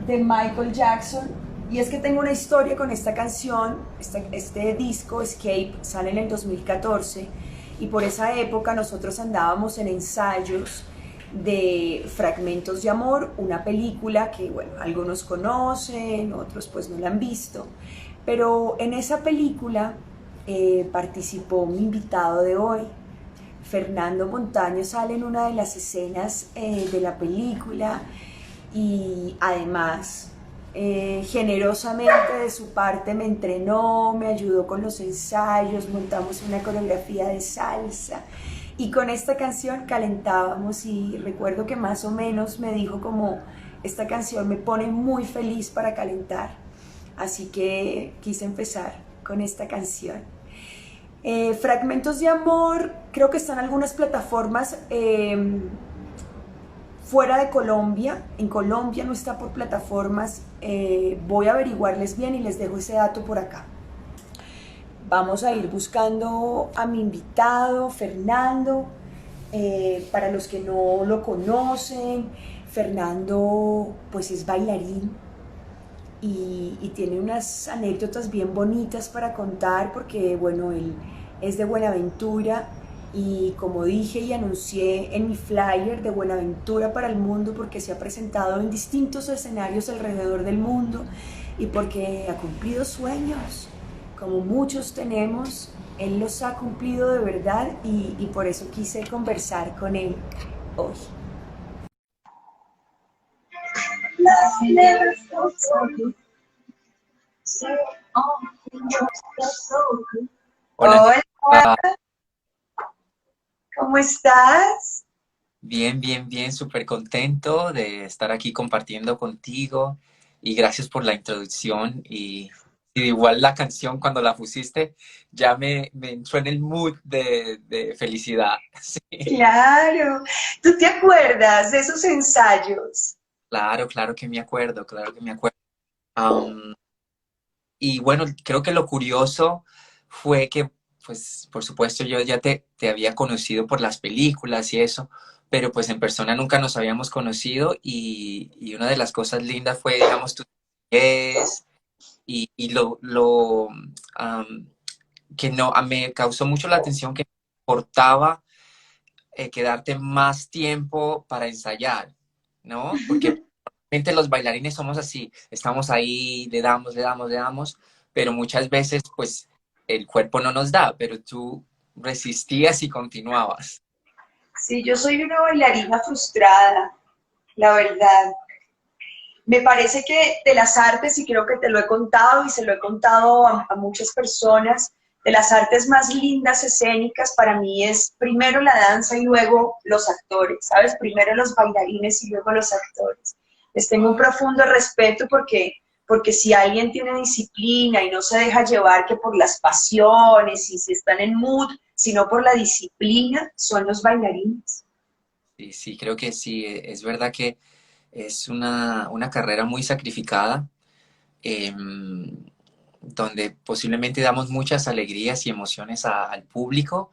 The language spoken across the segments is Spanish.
de Michael Jackson. Y es que tengo una historia con esta canción. Este disco, Escape, sale en el 2014 y por esa época nosotros andábamos en ensayos de Fragmentos de Amor, una película que, bueno, algunos conocen, otros pues no la han visto, pero en esa película participó mi invitado de hoy. Fernando Montaño sale en una de las escenas de la película y además generosamente de su parte me entrenó, me ayudó con los ensayos, montamos una coreografía de salsa y con esta canción calentábamos y recuerdo que más o menos me dijo como esta canción me pone muy feliz para calentar, así que quise empezar con esta canción. Fragmentos de Amor, creo que están en algunas plataformas fuera de Colombia. En Colombia no está por plataformas. Voy a averiguarles bien y les dejo ese dato por acá. Vamos a ir buscando a mi invitado, Fernando. Para los que no lo conocen, Fernando pues es bailarín y tiene unas anécdotas bien bonitas para contar porque, bueno, él es de Buenaventura y como dije y anuncié en mi flyer de Buenaventura para el mundo porque se ha presentado en distintos escenarios alrededor del mundo y porque ha cumplido sueños, como muchos tenemos, él los ha cumplido de verdad y por eso quise conversar con él hoy. Hola, Hola, Angélica. ¿cómo estás? Bien, bien, bien, súper contento de estar aquí compartiendo contigo y gracias por la introducción y igual la canción cuando la pusiste ya me entró en el mood de felicidad. Sí, Claro, ¿tú te acuerdas de esos ensayos? claro, claro que me acuerdo, claro que me acuerdo. Am, y bueno, creo que lo curioso fue que, pues, por supuesto, yo ya te había conocido por las películas y eso, pero pues en persona nunca nos habíamos conocido y una de las cosas lindas fue, digamos, tu es y que no, me causó mucho la atención que importaba quedarte más tiempo para ensayar, ¿no? Porque normalmente los bailarines somos así, estamos ahí, le damos, le damos, le damos, pero muchas veces pues el cuerpo no nos da, pero tú resistías y continuabas. Sí, yo soy una bailarina frustrada, la verdad. Me parece que de las artes, y creo que te lo he contado y se lo he contado a muchas personas, de las artes más lindas escénicas para mí es primero la danza y luego los actores, ¿sabes? Primero los bailarines y luego los actores. Les tengo un profundo respeto porque si alguien tiene disciplina y no se deja llevar que por las pasiones y si están en mood, sino por la disciplina, son los bailarines. Y sí, creo que sí, es verdad que es una carrera muy sacrificada, donde posiblemente damos muchas alegrías y emociones al público,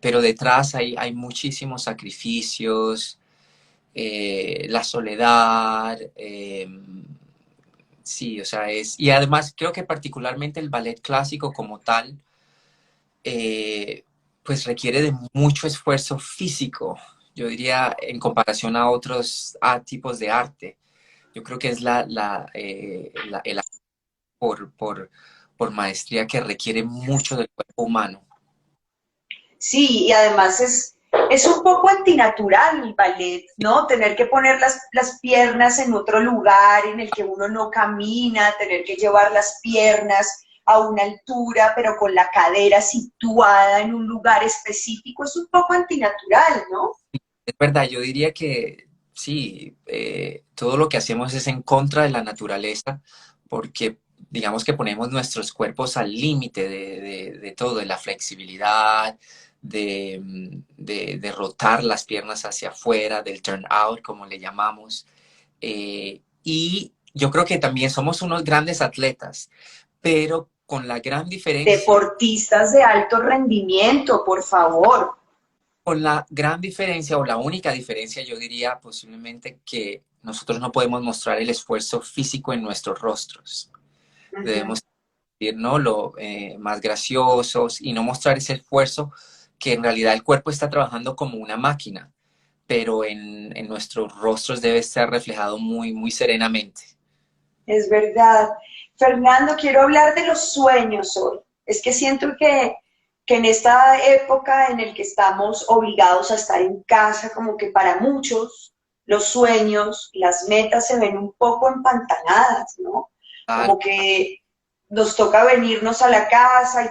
pero detrás hay muchísimos sacrificios, la soledad, sí, o sea, y además creo que particularmente el ballet clásico como tal, eh, pues requiere de mucho esfuerzo físico, yo diría, en comparación a otros tipos de arte. Yo creo que es el arte por maestría que requiere mucho del cuerpo humano. Sí, y además es un poco antinatural el ballet, ¿no? Tener que poner las piernas en otro lugar en el que uno no camina, tener que llevar las piernas a una altura, pero con la cadera situada en un lugar específico, es un poco antinatural, ¿no? Es verdad, yo diría que sí, todo lo que hacemos es en contra de la naturaleza, porque digamos que ponemos nuestros cuerpos al límite de todo, de la flexibilidad, de rotar las piernas hacia afuera, del turn out, como le llamamos. Y yo creo que también somos unos grandes atletas, pero con la gran diferencia Deportistas de alto rendimiento, por favor. con la gran diferencia o la única diferencia, yo diría posiblemente que nosotros no podemos mostrar el esfuerzo físico en nuestros rostros. Ujú. Debemos ir, ¿no? Lo más graciosos y no mostrar ese esfuerzo que en realidad el cuerpo está trabajando como una máquina, pero en nuestros rostros debe estar reflejado muy, muy serenamente. Es verdad. Fernando, quiero hablar de los sueños hoy. Es que siento que en esta época en el que estamos obligados a estar en casa, como que para muchos los sueños, las metas se ven un poco empantanadas, ¿no? Claro. Como que nos toca venirnos a la casa y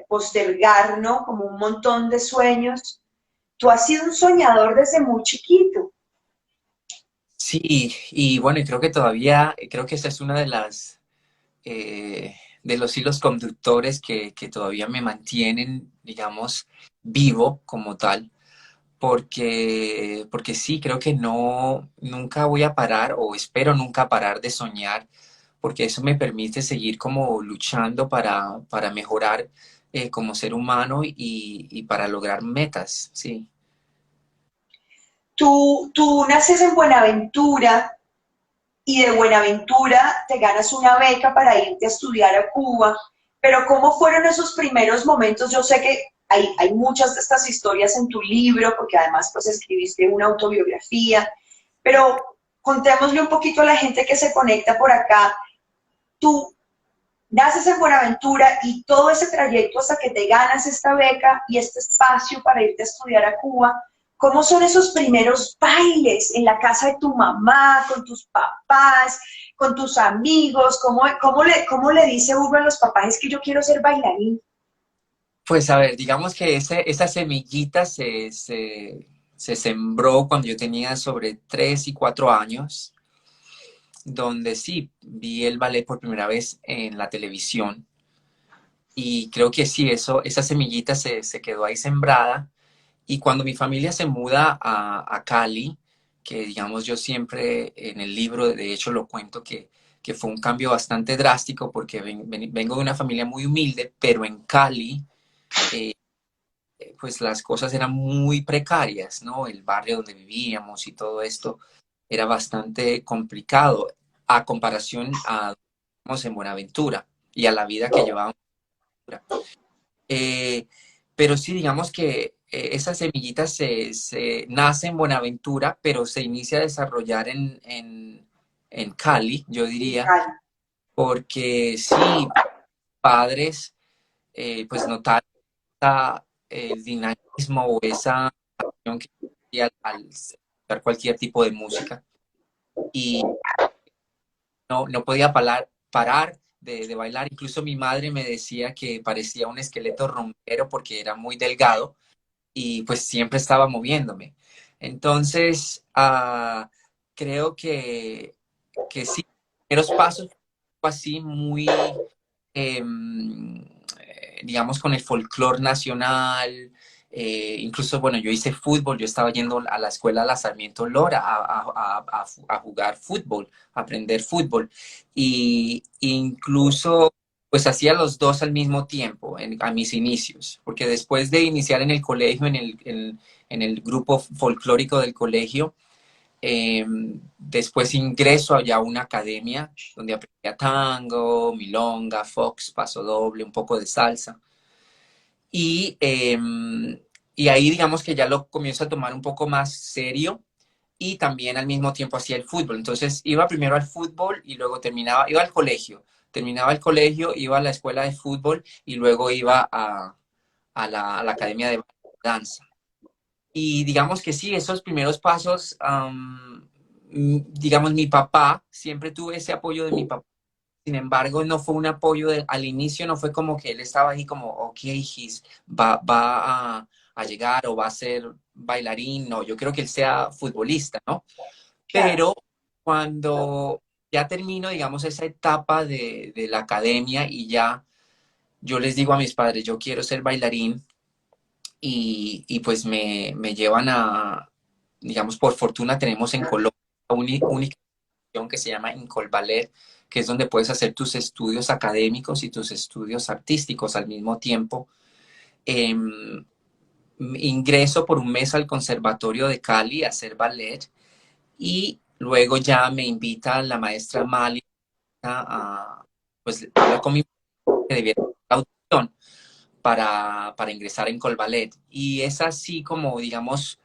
postergar, ¿no? Como un montón de sueños. Tú has sido un soñador desde muy chiquito. Sí, y bueno, y creo que todavía, creo que esa es una de los hilos conductores que todavía me mantienen, digamos, vivo como tal, porque sí, creo que no, nunca voy a parar o espero nunca parar de soñar, porque eso me permite seguir como luchando para mejorar como ser humano y para lograr metas, sí. Tú naces en Buenaventura y de Buenaventura te ganas una beca para irte a estudiar a Cuba, pero ¿cómo fueron esos primeros momentos? Yo sé que hay muchas de estas historias en tu libro, porque además pues escribiste una autobiografía, pero contémosle un poquito a la gente que se conecta por acá. Tú naces en Buenaventura y todo ese trayecto hasta que te ganas esta beca y este espacio para irte a estudiar a Cuba, ¿cómo son esos primeros bailes en la casa de tu mamá, con tus papás, con tus amigos? ¿Cómo le dice uno a los papás es que yo quiero ser bailarín? Pues a ver, digamos que esa semillita se sembró cuando yo tenía sobre 3 y 4 años, donde sí, vi el ballet por primera vez en la televisión. Y creo que sí, esa semillita se quedó ahí sembrada. Y cuando mi familia se muda a Cali, que digamos yo siempre en el libro, de hecho lo cuento que fue un cambio bastante drástico porque vengo de una familia muy humilde, pero en Cali eh, pues las cosas eran muy precarias, ¿no? El barrio donde vivíamos y todo esto era bastante complicado a comparación a, digamos, en Buenaventura y a la vida que llevábamos. Eh, pero sí, digamos que esa semillita se nace en Buenaventura, pero se inicia a desarrollar en Cali, yo diría, porque sí, padres pues notaron el dinamismo o esa pasión que tenía al escuchar cualquier tipo de música y no podía parar de bailar. Incluso mi madre me decía que parecía un esqueleto rompero porque era muy delgado y pues siempre estaba moviéndome. Entonces, creo que sí, los pasos así muy, digamos, con el folclore nacional. Incluso, bueno, yo hice fútbol, yo estaba yendo a la escuela La Sarmiento Lora a jugar fútbol, a aprender fútbol. Y incluso, pues hacía los dos al mismo tiempo, a mis inicios, porque después de iniciar en el colegio, en el grupo folclórico del colegio, después ingreso allá a una academia donde aprendía tango, milonga, fox, paso doble, un poco de salsa. Y, y ahí digamos que ya lo comienzo a tomar un poco más serio y también al mismo tiempo hacía el fútbol. Entonces iba primero al fútbol y luego iba al colegio. Terminaba el colegio, iba a la escuela de fútbol y luego iba a la academia de danza. Y digamos que sí, esos primeros pasos, digamos, mi papá, siempre tuve ese apoyo de mi papá. Sin embargo, no fue un apoyo al inicio, no fue como que él estaba ahí como, ok, va a llegar o va a ser bailarín. No, yo creo que él sea futbolista, ¿no? Claro. Pero cuando ya termino, digamos, esa etapa de la academia y ya yo les digo a mis padres, yo quiero ser bailarín y pues me llevan digamos, por fortuna tenemos en Colombia una institución que se llama Incolballet, que es donde puedes hacer tus estudios académicos y tus estudios artísticos al mismo tiempo. Em, Ingreso por un mes al Conservatorio de Cali a hacer ballet y Luego ya me invita la maestra Mali pues habla con mi que debiera hacer la audición para ingresar en Colballet. Y es así como, digamos,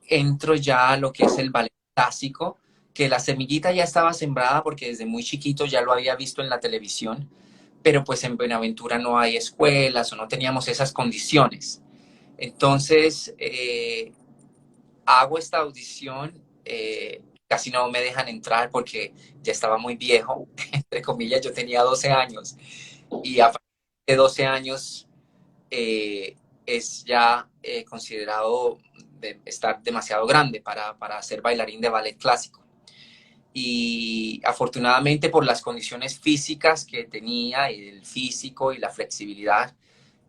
entro ya a lo que es el ballet clásico, que la semillita ya estaba sembrada porque desde muy chiquito ya lo había visto en la televisión, pero pues en Buenaventura no hay escuelas o no teníamos esas condiciones. Entonces, hago esta audición, casi no me dejan entrar porque ya estaba muy viejo, entre comillas, yo tenía 12 años y a partir de 12 años es ya considerado de estar demasiado grande para ser bailarín de ballet clásico. Y afortunadamente por las condiciones físicas que tenía, y el físico y la flexibilidad,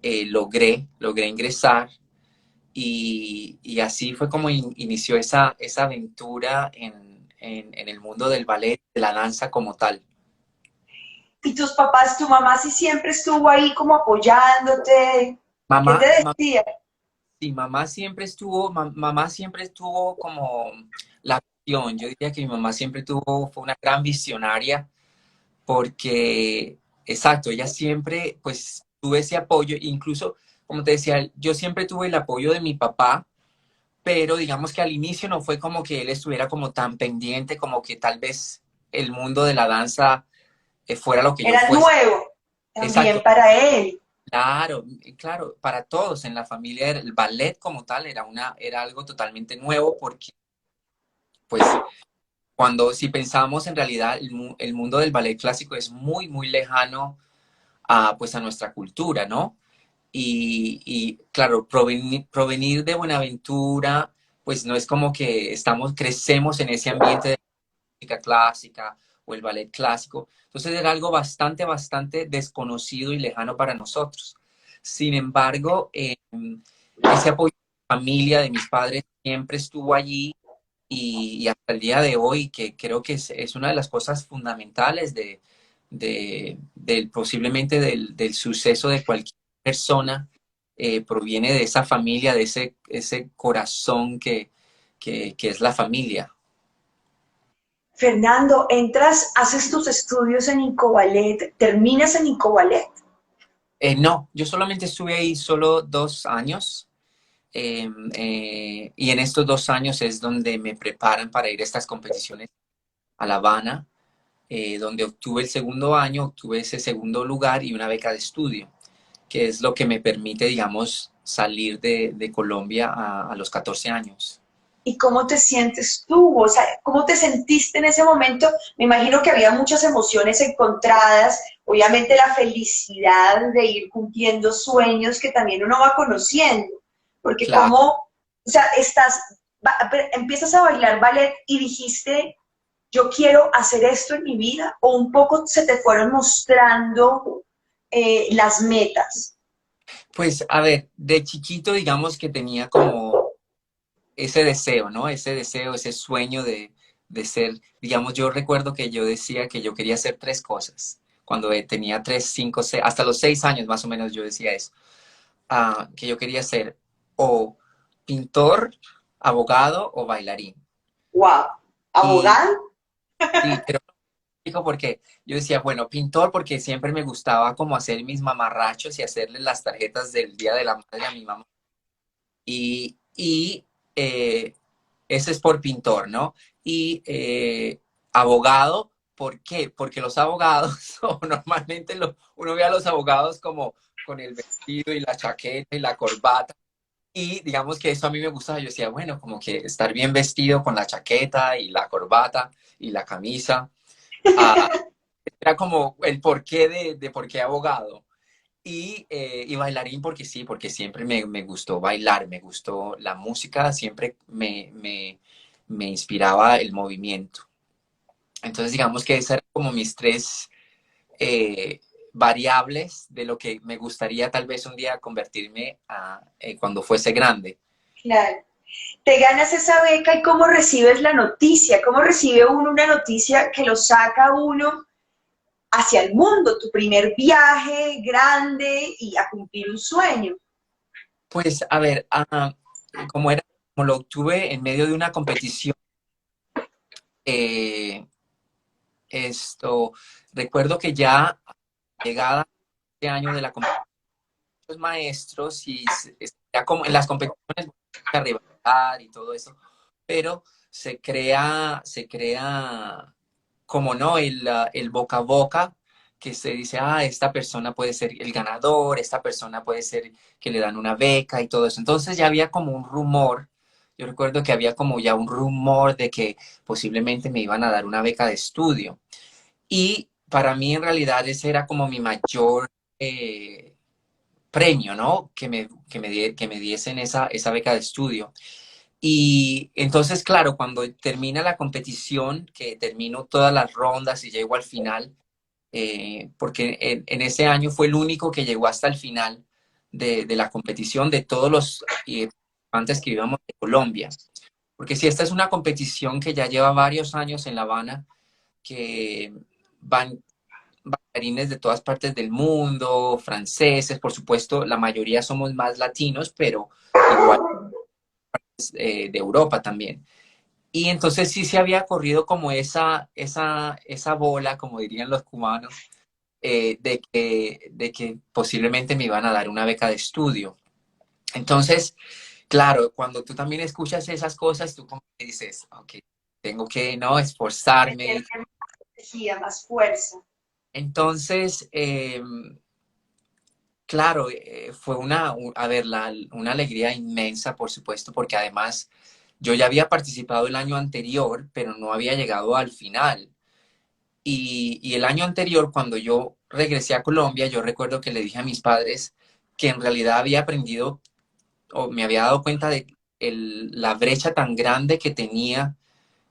logré ingresar y así fue como inició esa aventura en el mundo del ballet, de la danza como tal. ¿Y tus papás, tu mamá sí siempre estuvo ahí como apoyándote? ¿Qué te Mamá, decía? sí, mamá siempre estuvo como la visión. Yo diría que mi mamá siempre fue una gran visionaria porque, exacto, ella siempre, pues, tuve ese apoyo, incluso, como te decía, yo siempre tuve el apoyo de mi papá, pero digamos que al inicio no fue como que él estuviera como tan pendiente, como que tal vez el mundo de la danza fuera lo que yo Era fuese. nuevo también Exacto, para él. claro, claro, para todos en la familia el ballet como tal era algo totalmente nuevo porque, pues, si pensamos en realidad el mundo del ballet clásico es muy, muy lejano pues, a nuestra cultura, ¿no? Y claro, provenir de Buenaventura, pues no es como que crecemos en ese ambiente de música clásica o el ballet clásico. Entonces era algo bastante, bastante desconocido y lejano para nosotros. Sin embargo, ese apoyo de la familia, de mis padres, siempre estuvo allí y hasta el día de hoy, que creo que es una de las cosas fundamentales posiblemente del suceso de cualquier persona, proviene de esa familia, de ese corazón que es la familia. Fernando, entras, haces tus estudios en Incoballet, terminas en Incoballet. No, yo solamente estuve ahí solo 2 años. Y en estos 2 años es donde me preparan para ir a estas competiciones a La Habana, donde obtuve el segundo año, obtuve ese segundo lugar y una beca de estudio, que es lo que me permite, digamos, salir de Colombia a los 14 años. ¿Y cómo te sientes tú? O sea, ¿cómo te sentiste en ese momento? Me imagino que había muchas emociones encontradas, obviamente la felicidad de ir cumpliendo sueños que también uno va conociendo, porque Claro. como, o sea, empiezas a bailar ballet y dijiste, yo quiero hacer esto en mi vida, o un poco se te fueron mostrando las metas. Pues a ver, de chiquito digamos que tenía como ese deseo, ¿no? Ese deseo, ese sueño de ser, digamos, yo recuerdo que yo decía que yo quería hacer tres cosas. Cuando tenía 3, 5, 6, hasta los 6 años más o menos yo decía eso. Que yo quería ser o pintor, abogado o bailarín. Wow. Y ¿Abogado? sí, pero digo porque yo decía, bueno, pintor porque siempre me gustaba como hacer mis mamarrachos y hacerle las tarjetas del Día de la Madre a mi mamá. Y ese es por pintor, ¿no? Y abogado, ¿por qué? Porque los abogados, o normalmente uno ve a los abogados como con el vestido y la chaqueta y la corbata. Y digamos que eso a mí me gustaba. Yo decía, bueno, como que estar bien vestido con la chaqueta y la corbata y la camisa. ah, Era como el porqué de por qué abogado. Y bailarín porque sí, porque siempre me gustó bailar, me gustó la música, siempre me inspiraba el movimiento. Entonces digamos que esas eran como mis tres variables de lo que me gustaría tal vez un día convertirme cuando fuese grande. Claro. Te ganas esa beca y cómo recibes la noticia, cómo recibe uno una noticia que lo saca uno hacia el mundo, tu primer viaje grande y a cumplir un sueño. Pues a ver, como lo obtuve en medio de una competición, Eh, esto, recuerdo que ya llegada este año de la competición de los maestros y ya como en las competiciones de rivalidad y todo eso, pero se crea como no, el boca a boca, que se dice, esta persona puede ser el ganador, esta persona puede ser que le dan una beca y todo eso. Entonces ya había como un rumor, yo recuerdo que había como ya un rumor de que posiblemente me iban a dar una beca de estudio. Y para mí en realidad ese era como mi mayor premio, ¿no? Que me diesen esa beca de estudio. Y entonces, claro, cuando termina la competición, que termino todas las rondas y llego al final, porque en ese año fue el único que llegó hasta el final de la competición de todos los participantes que íbamos de Colombia. Porque si esta es una competición que ya lleva varios años en La Habana, que van bailarines de todas partes del mundo, franceses, por supuesto, la mayoría somos más latinos, pero igual de Europa también. Y entonces sí se había corrido como esa bola, como dirían los cubanos, de que posiblemente me iban a dar una beca de estudio. Entonces, claro, cuando tú también escuchas esas cosas, tú como que dices, ok, tengo que, ¿no? Esforzarme. Meterle más energía, más fuerza. Entonces, claro, fue a ver, una alegría inmensa, por supuesto, porque además yo ya había participado el año anterior, pero no había llegado al final. Y el año anterior, cuando yo regresé a Colombia, yo recuerdo que le dije a mis padres que en realidad había aprendido o me había dado cuenta de la brecha tan grande que tenía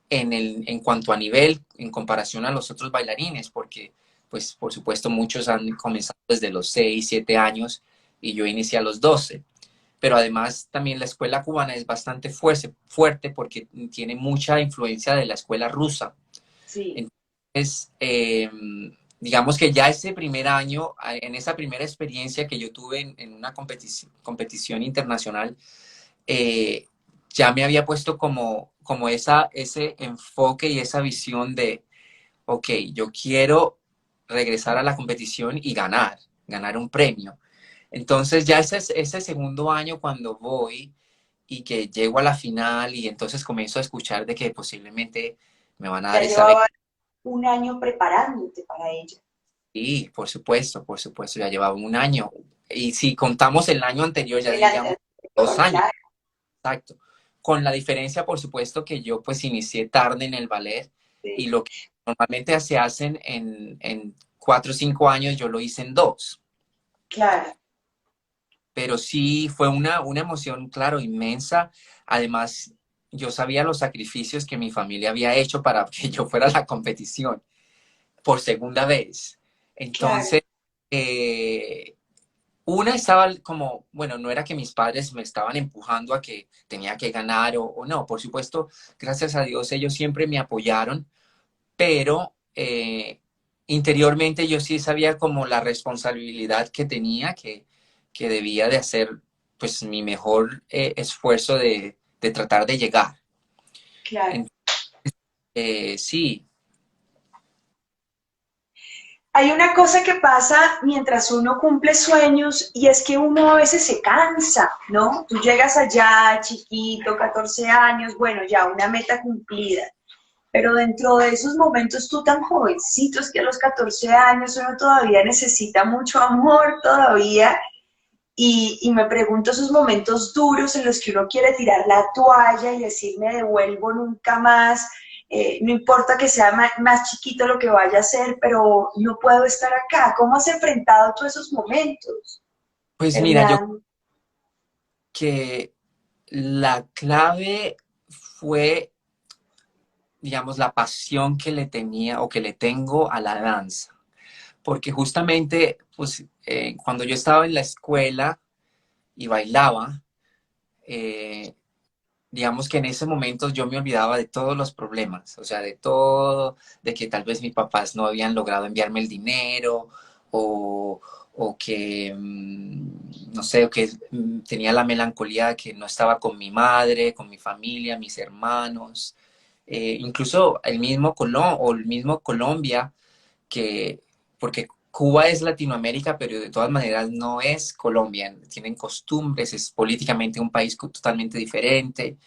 en cuanto a nivel en comparación a los otros bailarines, porque pues por supuesto muchos han comenzado desde los 6 7 años y yo inicié a los 12. Pero además también la escuela cubana es bastante fuerte porque tiene mucha influencia de la escuela rusa. Sí. Entonces, digamos que ya ese primer año, en esa primera experiencia que yo tuve en una competición internacional, eh, ya me había puesto como ese enfoque y esa visión de, ok, yo quiero regresar a la competición y ganar un premio. Entonces ya ese segundo año cuando voy y que llego a la final y entonces comienzo a escuchar de que posiblemente me van a Ya dar esa beca. llevaba un año preparándote para ello. Sí, por supuesto, ya llevaba un año. Y si contamos el año anterior, ya El diríamos anterior, 2 años, claro, exacto. Con la diferencia, por supuesto, que yo pues inicié tarde en el ballet y sí, lo que normalmente se hacen en 4 o 5 años, yo lo hice en 2. claro. Pero sí fue una emoción, claro, inmensa. Además, yo sabía los sacrificios que mi familia había hecho para que yo fuera a la competición por segunda vez. Claro. Entonces, eh, una estaba como, bueno, no era que mis padres me estaban empujando a que tenía que ganar o no, por supuesto, gracias a Dios ellos siempre me apoyaron, pero interiormente yo sí sabía como la responsabilidad que tenía, que debía de hacer pues mi mejor esfuerzo de tratar de llegar. Claro. Entonces, sí, Hay una cosa que pasa mientras uno cumple sueños y es que uno a veces se cansa, ¿no? Tú llegas allá chiquito, 14 años, bueno, ya una meta cumplida, pero dentro de esos momentos tú tan jovencito, es que a los 14 años uno todavía necesita mucho amor todavía y me pregunto esos momentos duros en los que uno quiere tirar la toalla y decir me devuelvo nunca más, no importa que sea más chiquito lo que vaya a ser, pero no puedo estar acá. ¿Cómo has enfrentado tú esos momentos, pues mira, yo Hernán? que la clave fue, digamos, la pasión que le tenía o que le tengo a la danza. Porque justamente, pues, cuando yo estaba en la escuela y bailaba, eh, digamos que en ese momento yo me olvidaba de todos los problemas, o sea, de todo, de que tal vez mis papás no habían logrado enviarme el dinero o, o que, no sé, o que tenía la melancolía de que no estaba con mi madre, con mi familia, mis hermanos. incluso el mismo Colombia, que, porque Cuba es Latinoamérica, pero de todas maneras no es Colombia, tienen costumbres, es políticamente un país totalmente diferente.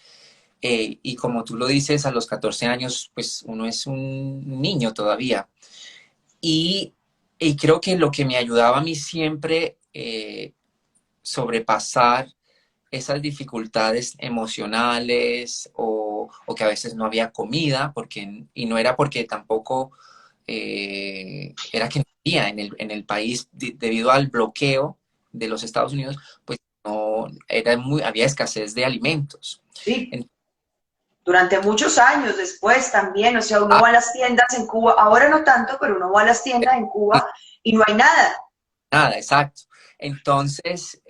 Y como tú lo dices, a los 14 años, pues uno es un niño todavía. Y, y creo que lo que me ayudaba a mí siempre sobrepasar esas dificultades emocionales o que a veces no había comida, y no era porque tampoco era que no había en el país debido al bloqueo de los Estados Unidos, pues no, había escasez de alimentos. Sí, durante muchos años después también, o sea, uno va a las tiendas en Cuba, ahora no tanto, pero uno va a las tiendas en Cuba y no hay nada. Nada, exacto. Entonces,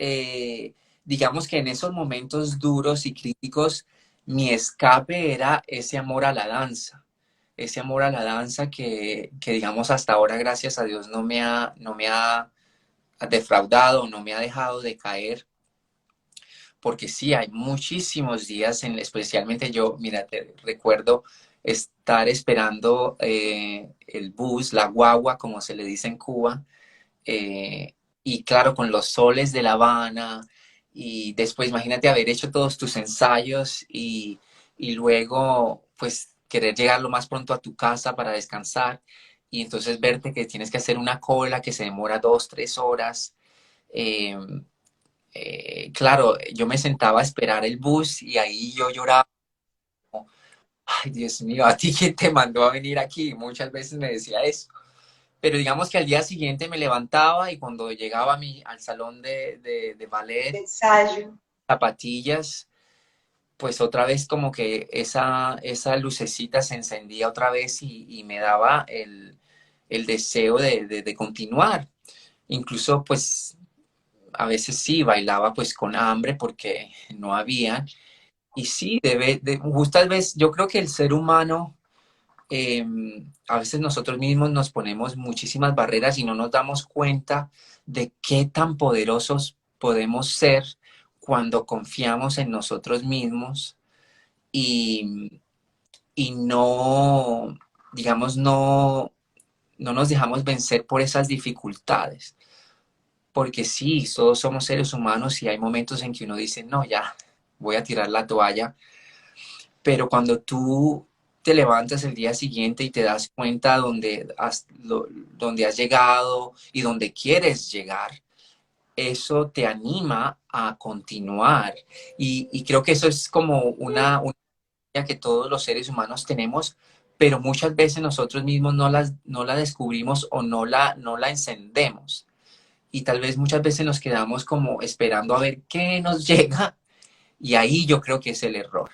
digamos que en esos momentos duros y críticos, mi escape era ese amor a la danza que digamos, hasta ahora, gracias a Dios, no me ha defraudado, no me ha dejado de caer, porque sí, hay muchísimos días, especialmente yo, mira, te recuerdo estar esperando el bus, la guagua, como se le dice en Cuba, y claro, con los soles de La Habana, y después imagínate haber hecho todos tus ensayos y luego pues querer llegar lo más pronto a tu casa para descansar y entonces verte que tienes que hacer una cola que se demora 2, 3 horas. Eh, claro, yo me sentaba a esperar el bus y ahí yo lloraba. Ay, Dios mío, ¿a ti quién te mandó a venir aquí? Muchas veces me decía eso. Pero digamos que al día siguiente me levantaba y cuando llegaba al salón de De ballet, ensayo. zapatillas, pues otra vez como que esa lucecita se encendía otra vez y me daba el deseo de continuar. Incluso pues a veces sí bailaba pues con hambre porque no había. Y sí, tal vez yo creo que el ser humano eh, a veces nosotros mismos nos ponemos muchísimas barreras y no nos damos cuenta de qué tan poderosos podemos ser cuando confiamos en nosotros mismos y, y no, digamos, no nos dejamos vencer por esas dificultades. Porque sí, todos somos seres humanos y hay momentos en que uno dice, no, ya, voy a tirar la toalla, pero cuando tú te levantas el día siguiente y te das cuenta donde has llegado y donde quieres llegar, eso te anima a continuar. Y creo que eso es como una idea que todos los seres humanos tenemos, pero muchas veces nosotros mismos no la descubrimos o no la encendemos. Y tal vez muchas veces nos quedamos como esperando a ver qué nos llega y ahí yo creo que es el error,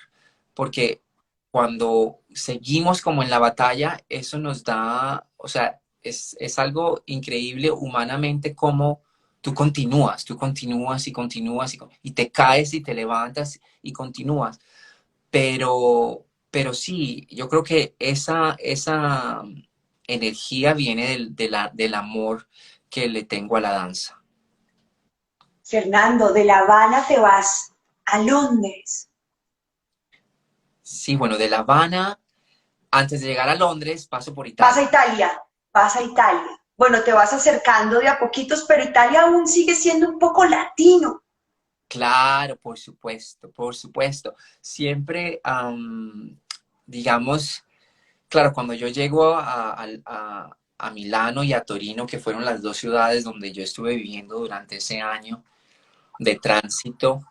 porque cuando seguimos como en la batalla, eso nos da, o sea, es algo increíble humanamente como tú continúas y continúas y te caes y te levantas y continúas. Pero sí, yo creo que esa energía viene del amor que le tengo a la danza. Fernando, de La Habana te vas a Londres. Sí, bueno, de La Habana, antes de llegar a Londres, paso por Vas a Italia. Italia, vas a Italia. Bueno, te vas acercando de a poquitos, pero Italia aún sigue siendo un poco latino. Claro, por supuesto, por supuesto. Siempre, digamos, claro, cuando yo llego a Milano y a Torino, que fueron las dos ciudades donde yo estuve viviendo durante ese año de tránsito,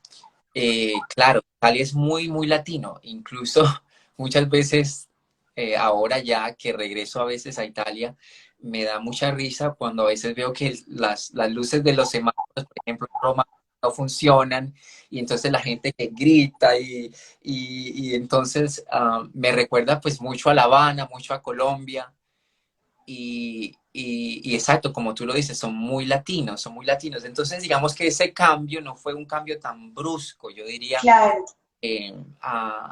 claro, Italia es muy, muy latino. Incluso muchas veces, ahora ya que regreso a veces a Italia, me da mucha risa cuando a veces veo que las luces de los semáforos, por ejemplo, en Roma, no funcionan y entonces la gente que grita y entonces me recuerda pues mucho a La Habana, mucho a Colombia y exacto, como tú lo dices, son muy latinos, son muy latinos. Entonces digamos que ese cambio no fue un cambio tan brusco, yo diría, Claro. eh,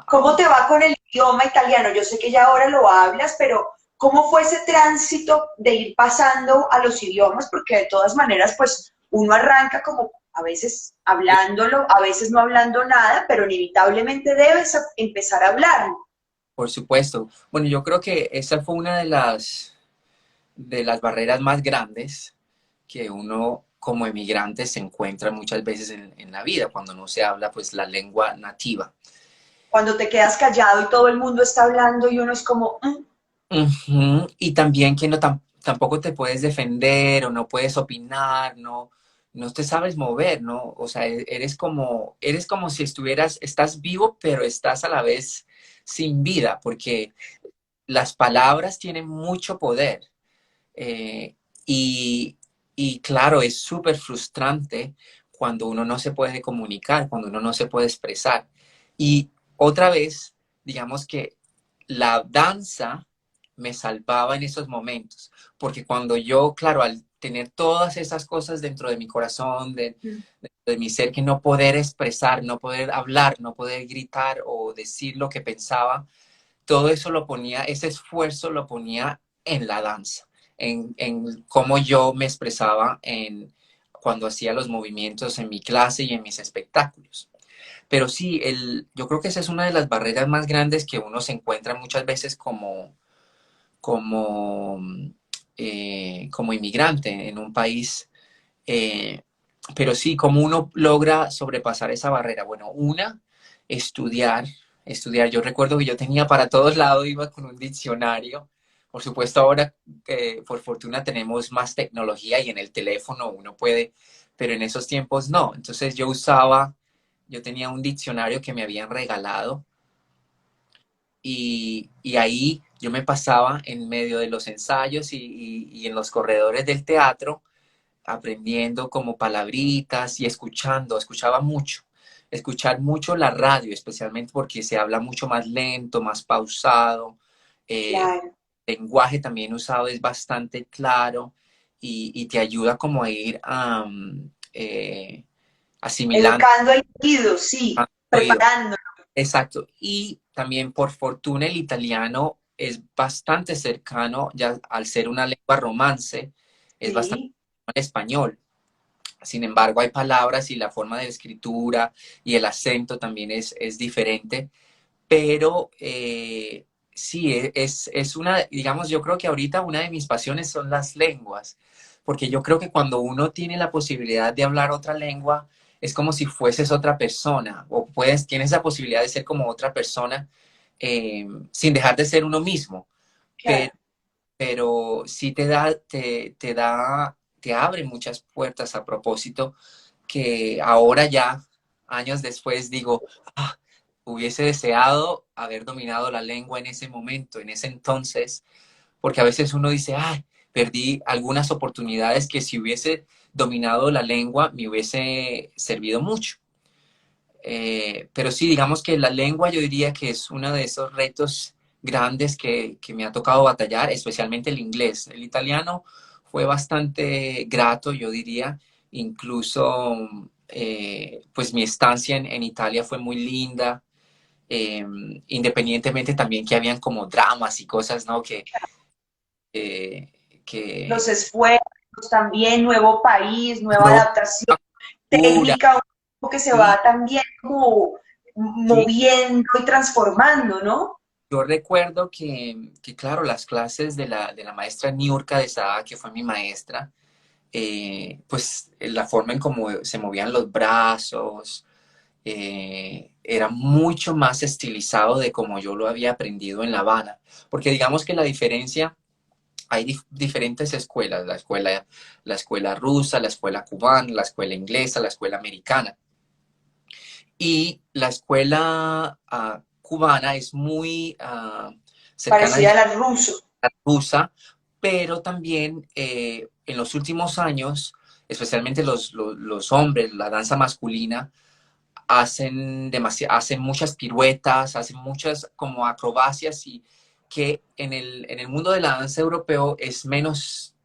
¿Cómo te va con el idioma italiano? Yo sé que ya ahora lo hablas, pero ¿cómo fue ese tránsito de ir pasando a los idiomas? Porque de todas maneras, pues uno arranca como a veces hablándolo, a veces no hablando nada, pero inevitablemente debes empezar a hablarlo. Por supuesto. Bueno, yo creo que esa fue una de las barreras más grandes que uno como emigrante se encuentra muchas veces en la vida, cuando no se habla pues la lengua nativa. Cuando te quedas callado y todo el mundo está hablando y uno es como, "Mm". Ujú. Y también que no tampoco te puedes defender o no puedes opinar, no te sabes mover, ¿no? O sea, eres como si estás vivo, pero estás a la vez sin vida, porque las palabras tienen mucho poder. Eh, y, y claro, es súper frustrante cuando uno no se puede comunicar, cuando uno no se puede expresar. Y otra vez, digamos que la danza me salvaba en esos momentos, porque cuando yo, claro, al tener todas esas cosas dentro de mi corazón, de mi ser, que no poder expresar, no poder hablar, no poder gritar o decir lo que pensaba, todo eso lo ponía, ese esfuerzo lo ponía en la danza, en cómo yo me expresaba cuando hacía los movimientos en mi clase y en mis espectáculos. Pero sí, yo creo que esa es una de las barreras más grandes que uno se encuentra muchas veces como, como inmigrante en un país. eh, pero sí, ¿cómo uno logra sobrepasar esa barrera? Bueno, estudiar, estudiar. Yo recuerdo que yo tenía para todos lados, iba con un diccionario. Por supuesto, ahora, por fortuna, tenemos más tecnología y en el teléfono uno puede, pero en esos tiempos no. Entonces yo tenía un diccionario que me habían regalado y ahí yo me pasaba en medio de los ensayos y en los corredores del teatro aprendiendo como palabritas y escuchaba mucho, escuchar mucho la radio, especialmente porque se habla mucho más lento, más pausado, Claro. el lenguaje también usado es bastante claro y te ayuda como a ir asimilando Educando el oído, sí, al oído. preparando. Exacto. Y también por fortuna el italiano es bastante cercano, ya al ser una lengua romance, es bastante Sí, cercano al español. Sin embargo, hay palabras y la forma de escritura y el acento también es diferente, pero sí, es una, digamos, yo creo que ahorita una de mis pasiones son las lenguas, porque yo creo que cuando uno tiene la posibilidad de hablar otra lengua, es como si fueses otra persona, o tienes la posibilidad de ser como otra persona sin dejar de ser uno mismo, pero, claro. pero sí te abre muchas puertas a propósito que ahora ya, años después, digo, "Ah, hubiese deseado haber dominado la lengua en ese momento, en ese entonces, porque a veces uno dice, ay, perdí algunas oportunidades que si hubiese dominado la lengua me hubiese servido mucho. Pero sí, digamos que la lengua yo diría que es uno de esos retos grandes que me ha tocado batallar, especialmente el inglés. El italiano fue bastante grato, yo diría. Incluso, pues mi estancia en Italia fue muy linda, eh, independientemente también que habían como dramas y cosas, ¿no? Eh, Los que esfuerzos también, nuevo país, nueva no, adaptación, pura, técnica, un poco que se sí, va también como sí. moviendo y transformando, ¿no? Yo recuerdo que, claro, las clases de la maestra Niurka de Saa, que fue mi maestra, pues la forma en cómo se movían los brazos, era mucho más estilizado de como yo lo había aprendido en La Habana. Porque digamos que la diferencia, hay diferentes escuelas, la escuela rusa, la escuela cubana, la escuela inglesa, la escuela americana. Y la escuela cubana es muy cercana Parecida a la ruso. rusa, pero también en los últimos años, especialmente los hombres, la danza masculina, hacen muchas piruetas, hacen muchas como acrobacias y que en el mundo de la danza europeo es menos,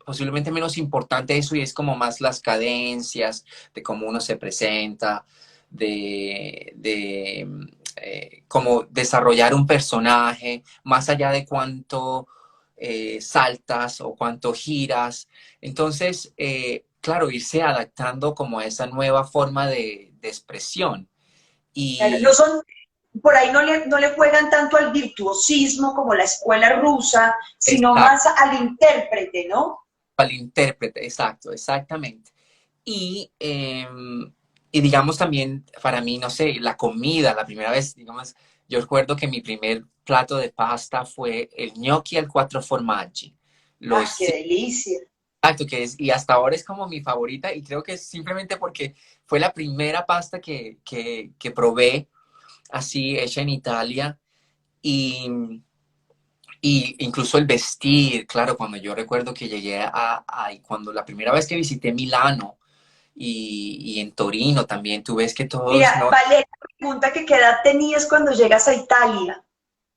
posiblemente menos importante eso y es como más las cadencias, de cómo uno se presenta, de cómo desarrollar un personaje, más allá de cuánto saltas o cuánto giras. Entonces, claro, irse adaptando como a esa nueva forma de expresión. Claro, no Y son, por ahí no le juegan tanto al virtuosismo como la escuela rusa, sino Exacto, más al intérprete, ¿no? al intérprete, exacto, exactamente. Y, y digamos también, para mí, no sé, la comida, la primera vez, digamos, yo recuerdo que mi primer plato de pasta fue el gnocchi al quattro formaggi. ¡Ah, Los qué delicia! exacto, que es, y hasta ahora es como mi favorita y creo que es simplemente porque fue la primera pasta que probé así hecha en Italia y, y incluso el vestir, claro, cuando yo recuerdo que llegué a cuando la primera vez que visité Milano y en Torino también, tú ves que Mira, todos, ¿no? Valeria, pregunta que qué edad tenías cuando llegas a Italia.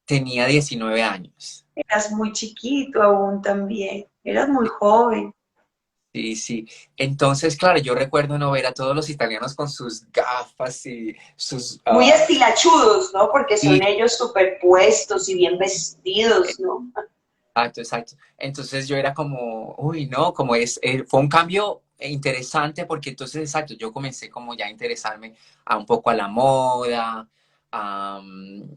Tenía 19 años. Eras muy chiquito aún también, eras muy joven. Sí, sí. Entonces, claro, yo recuerdo no ver a todos los italianos con sus gafas y sus... Muy estilachudos, ¿no? Porque y son ellos superpuestos y bien vestidos, ¿no? exacto, exacto. Entonces yo era como, uy, no, como es, fue un cambio interesante porque entonces, exacto, yo comencé como ya a interesarme a un poco a la moda,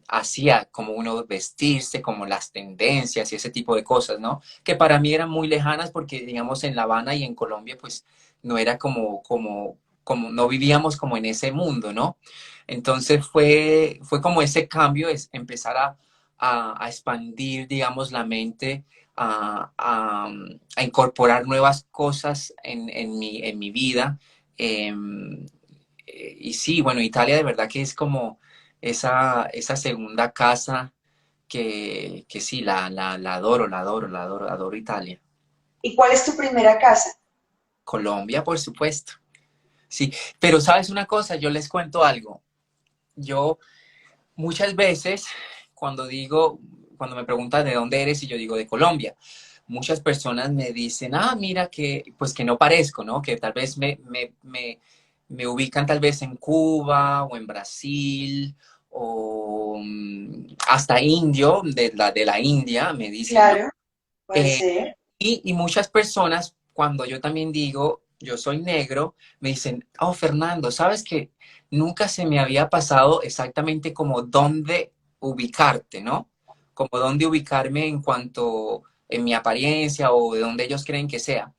hacía como uno vestirse, como las tendencias y ese tipo de cosas, ¿no? Que para mí eran muy lejanas porque, digamos, en La Habana y en Colombia, pues no era como no vivíamos como en ese mundo, ¿no? Entonces fue como ese cambio, es empezar a expandir, digamos, la mente, a incorporar nuevas cosas en mi vida. Em, y sí, bueno, Italia de verdad que es como esa segunda casa que sí, la adoro, la adoro, la adoro, adoro Italia. ¿Y cuál es tu primera casa? Colombia, por supuesto. Sí, pero sabes una cosa, yo les cuento algo. Yo muchas veces cuando me preguntan de dónde eres y yo digo de Colombia, muchas personas me dicen, ah, mira que, pues que no parezco, ¿no? Que tal vez me ubican tal vez en Cuba o en Brasil o hasta indio, de la India, me dicen, ¿no? Claro, puede ser. Y muchas personas, cuando yo también digo, yo soy negro, me dicen, oh, Fernando, ¿sabes que nunca se me había pasado exactamente como dónde ubicarte, ¿no? Como dónde ubicarme en cuanto en mi apariencia o de dónde ellos creen que sea?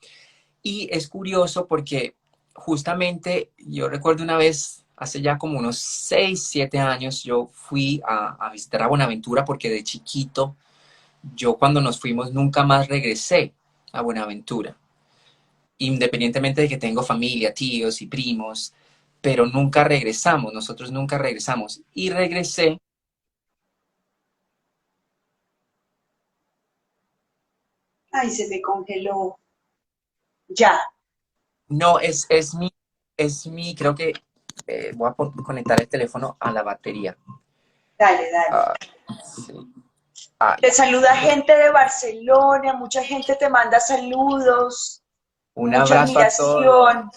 Y es curioso porque justamente yo recuerdo una vez, hace ya como unos 6 7 años, yo fui a visitar a Buenaventura porque de chiquito yo cuando nos fuimos nunca más regresé a Buenaventura, independientemente de que tengo familia, tíos y primos, pero nunca regresamos, nosotros nunca regresamos. Y regresé, Ay, se me congeló. Ya, no, creo que voy a conectar el teléfono a la batería. dale, dale. Ah, sí. Ah, Te ya. saluda gente de Barcelona, mucha gente te manda saludos, Un mucha abrazo a todos, admiración.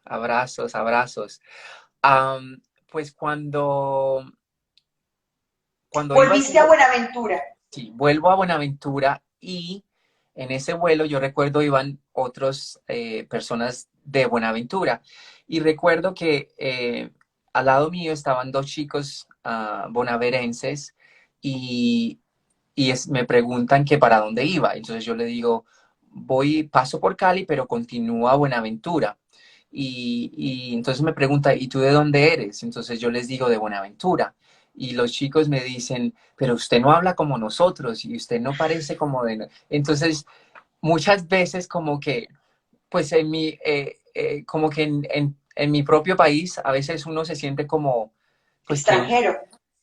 abrazos, abrazos. Am, pues cuando iba Volviste a haciendo, Buenaventura. sí, vuelvo a Buenaventura y en ese vuelo yo recuerdo iban otras personas de Buenaventura y recuerdo que al lado mío estaban dos chicos bonaverenses y, me preguntan que para dónde iba. Entonces yo le digo, paso por Cali, pero continúo a Buenaventura. Y entonces me pregunta, ¿y tú de dónde eres? Entonces yo les digo de Buenaventura. Y los chicos me dicen, pero usted no habla como nosotros y usted no parece como de... Entonces, muchas veces como que, pues como que en mi propio país, a veces uno se siente como, pues que Extranjero.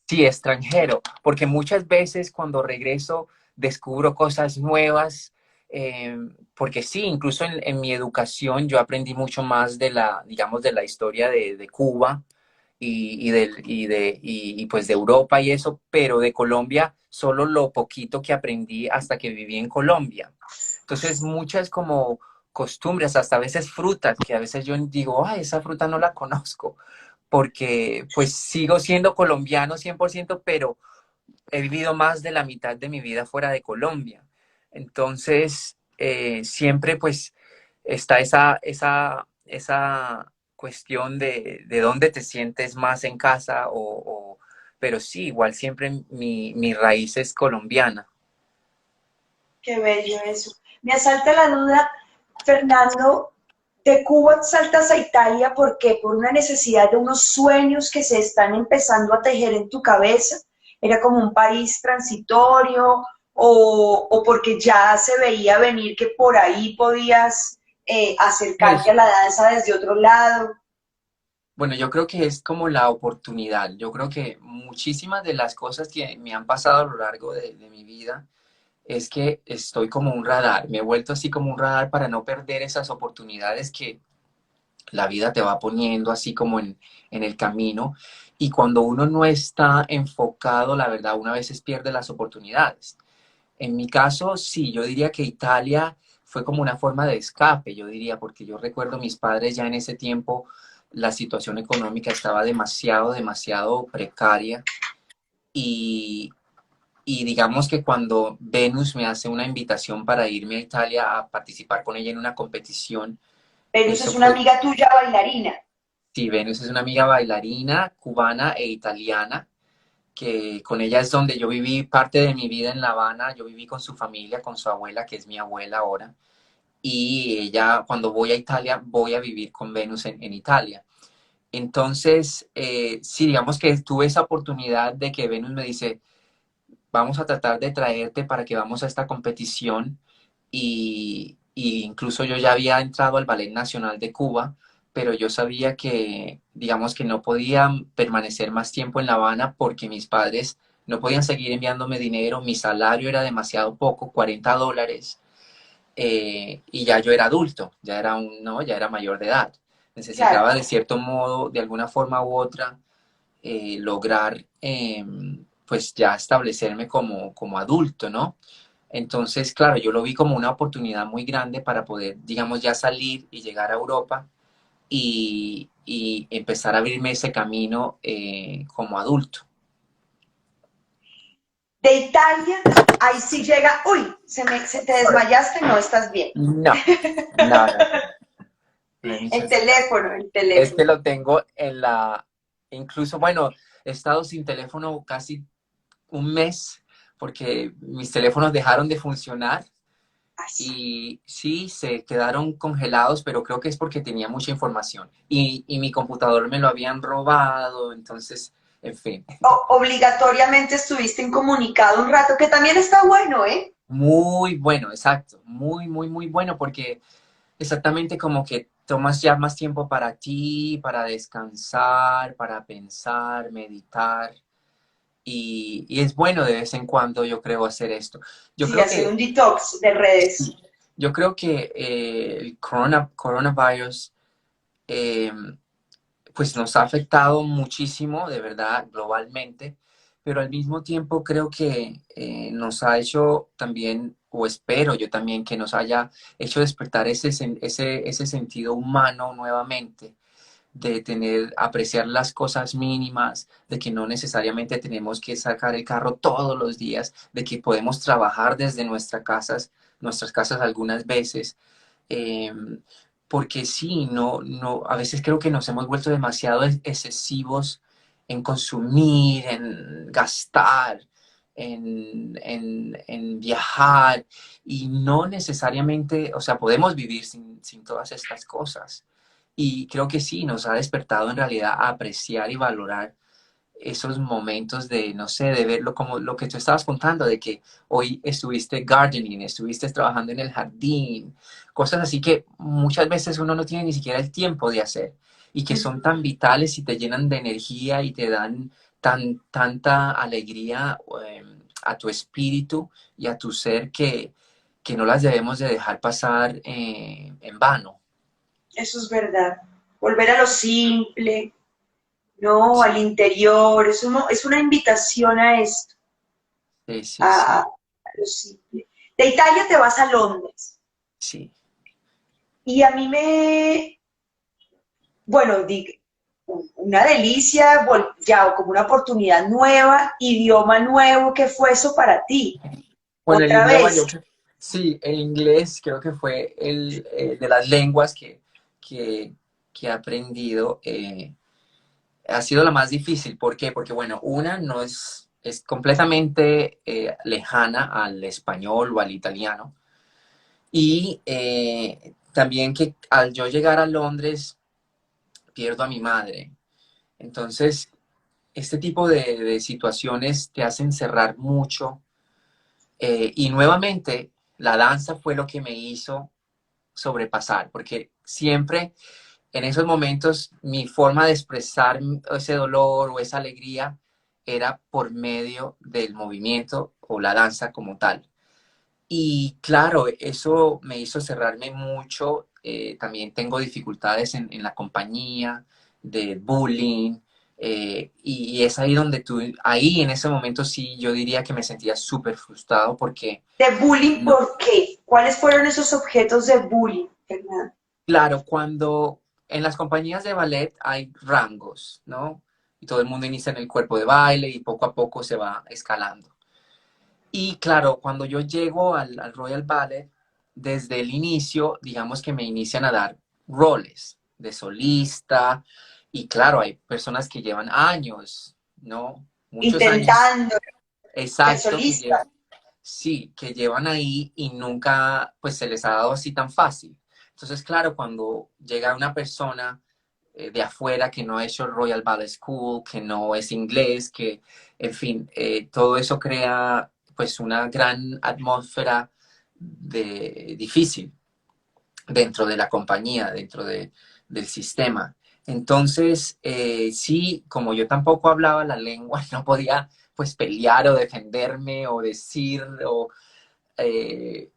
sí, extranjero, porque muchas veces cuando regreso descubro cosas nuevas, porque sí, incluso en mi educación yo aprendí mucho más de digamos, de la historia de Cuba y pues de Europa y eso, pero de Colombia solo lo poquito que aprendí hasta que viví en Colombia. Entonces, muchas como costumbres, hasta a veces frutas, que a veces yo digo, ay, esa fruta no la conozco, porque pues sigo siendo colombiano 100%, pero he vivido más de la mitad de mi vida fuera de Colombia. Entonces, siempre pues está esa cuestión de dónde te sientes más en casa o pero sí, igual siempre mi raíz es colombiana. Qué bello eso. Me asalta la duda, Fernando, de Cuba saltas a Italia, ¿por qué? Por una necesidad de unos sueños que se están empezando a tejer en tu cabeza. ¿Era como un país transitorio o porque ya se veía venir que por ahí podías acercarte Pues, a la danza desde otro lado? bueno, yo creo que es como la oportunidad. Yo creo que muchísimas de las cosas que me han pasado a lo largo de mi vida es que estoy como un radar. Me he vuelto así como un radar para no perder esas oportunidades que la vida te va poniendo así como en el camino. Y cuando uno no está enfocado, la verdad, una veces pierde las oportunidades. En mi caso, sí, yo diría que Italia fue como una forma de escape, yo diría, porque yo recuerdo mis padres ya en ese tiempo, la situación económica estaba demasiado, demasiado precaria y, y digamos que cuando Venus me hace una invitación para irme a Italia a participar con ella en una competición, Venus eso es una fue, amiga tuya bailarina. sí, Venus es una amiga bailarina cubana e italiana que con ella es donde yo viví parte de mi vida en La Habana, yo viví con su familia, con su abuela, que es mi abuela ahora, y ella, cuando voy a Italia, voy a vivir con Venus en Italia. Entonces, sí, digamos que tuve esa oportunidad de que Venus me dice, vamos a tratar de traerte para que vamos a esta competición y incluso yo ya había entrado al Ballet Nacional de Cuba, pero yo sabía que, digamos que no podía permanecer más tiempo en La Habana porque mis padres no podían seguir enviándome dinero, mi salario era demasiado poco, $40, y ya yo era adulto, ya era no, ya era mayor de edad. Claro. Necesitaba de cierto modo, de alguna forma u otra, lograr pues ya establecerme como adulto, ¿no? Entonces, claro, yo lo vi como una oportunidad muy grande para poder, digamos, ya salir y llegar a Europa y empezar a abrirme ese camino como adulto. De Italia, ahí sí llega, uy, te desmayaste, no estás bien. No, no, no. El teléfono, el Es que teléfono. lo tengo en incluso, bueno, he estado sin teléfono casi un mes porque mis teléfonos dejaron de funcionar. Así. Y sí, se quedaron congelados, pero creo que es porque tenía mucha información. Y mi computador me lo habían robado, entonces, en fin. Obligatoriamente estuviste incomunicado un rato, que también está bueno, ¿eh? Muy bueno, exacto. Muy, muy, muy bueno porque exactamente como que tomas ya más tiempo para ti, para descansar, para pensar, meditar. Y es bueno de vez en cuando, yo creo, hacer esto. Yo Sí, creo hacer que, un detox de redes. yo creo que el coronavirus eh, pues nos ha afectado muchísimo, de verdad, globalmente, pero al mismo tiempo creo que nos ha hecho también, o espero yo también, que nos haya hecho despertar ese sentido humano nuevamente, de tener, apreciar las cosas mínimas, de que no necesariamente tenemos que sacar el carro todos los días, de que podemos trabajar desde nuestras casas algunas veces. Eh, Porque sí, no, a veces creo que nos hemos vuelto demasiado excesivos en consumir, en gastar, en viajar, y no necesariamente, o sea, podemos vivir sin todas estas cosas. Y creo que sí, nos ha despertado en realidad a apreciar y valorar esos momentos de, no sé, de verlo como lo que tú estabas contando, de que hoy estuviste gardening, estuviste trabajando en el jardín, cosas así que muchas veces uno no tiene ni siquiera el tiempo de hacer y que son tan vitales y te llenan de energía y te dan tanta alegría a tu espíritu y a tu ser que no las debemos de dejar pasar en vano. Eso es verdad. Volver a lo simple, ¿no? Al Sí, interior. Es una invitación a esto, sí, sí, a sí, lo simple. De Italia te vas a Londres. sí. Y a mí bueno, una delicia, ya como una oportunidad nueva, idioma nuevo, ¿qué fue eso para ti? Bueno, el Otra idioma, vez, sí, el inglés creo que fue de las lenguas que, que he aprendido. ha sido la más difícil. ¿Por qué? Porque, bueno, una no es completamente lejana al español o al italiano. Y también que al yo llegar a Londres pierdo a mi madre. Entonces, este tipo de situaciones te hacen cerrar mucho. Y nuevamente, la danza fue lo que me hizo sobrepasar, porque siempre en esos momentos mi forma de expresar ese dolor o esa alegría era por medio del movimiento o la danza como tal. Y claro, eso me hizo cerrarme mucho. También tengo dificultades en la compañía, de bullying. Y es ahí donde ahí en ese momento sí, yo diría que me sentía súper frustrado porque, ¿De bullying no, por qué? ¿Cuáles fueron esos objetos de bullying, Fernando? claro, cuando en las compañías de ballet hay rangos, ¿no? Y todo el mundo inicia en el cuerpo de baile y poco a poco se va escalando. Y claro, cuando yo llego al Royal Ballet, desde el inicio, digamos que me inician a dar roles de solista. Y claro, hay personas que llevan años, ¿no? Muchos años, Intentando ser exacto, solista. sí, que llevan ahí y nunca, pues se les ha dado así tan fácil. Entonces, claro, cuando llega una persona de afuera que no ha hecho Royal Ballet School, que no es inglés, que, en fin, todo eso crea pues una gran atmósfera difícil dentro de la compañía, del sistema. Entonces, sí, como yo tampoco hablaba la lengua, no podía pues pelear o defenderme o decir, eh,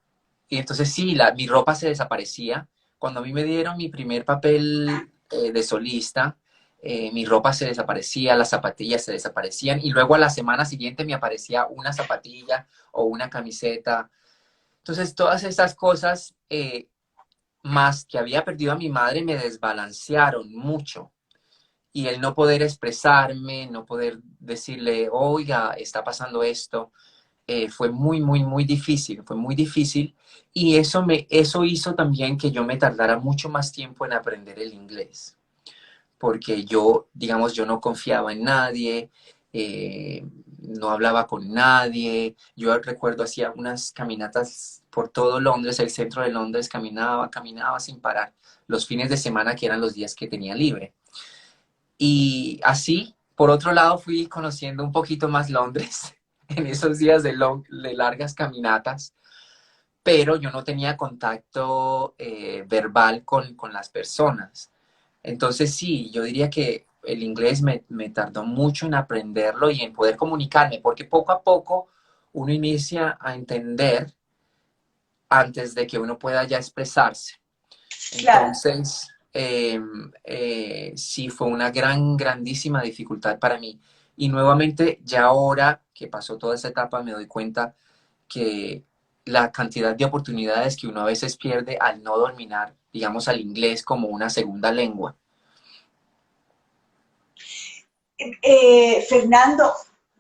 y entonces sí, mi ropa se desaparecía. Cuando a mí me dieron mi primer papel de solista, mi ropa se desaparecía, las zapatillas se desaparecían y luego a la semana siguiente me aparecía una zapatilla o una camiseta. Entonces todas estas cosas, más que había perdido a mi madre, me desbalancearon mucho. Y el no poder expresarme, no poder decirle, oiga, está pasando esto, fue muy, muy, muy difícil, fue muy difícil. Y eso hizo también que yo me tardara mucho más tiempo en aprender el inglés, porque yo, digamos, yo no confiaba en nadie, no hablaba con nadie. Yo recuerdo hacía unas caminatas por todo Londres, el centro de Londres, caminaba sin parar, los fines de semana que eran los días que tenía libre. Y así, por otro lado, fui conociendo un poquito más Londres en esos días de largas caminatas, pero yo no tenía contacto verbal con las personas. Entonces sí, yo diría que el inglés me tardó mucho en aprenderlo y en poder comunicarme, porque poco a poco uno inicia a entender antes de que uno pueda ya expresarse. Claro. Entonces, sí, fue una grandísima dificultad para mí. Y nuevamente, ya ahora que pasó toda esa etapa, me doy cuenta que la cantidad de oportunidades que uno a veces pierde al no dominar, digamos, al inglés como una segunda lengua. Fernando,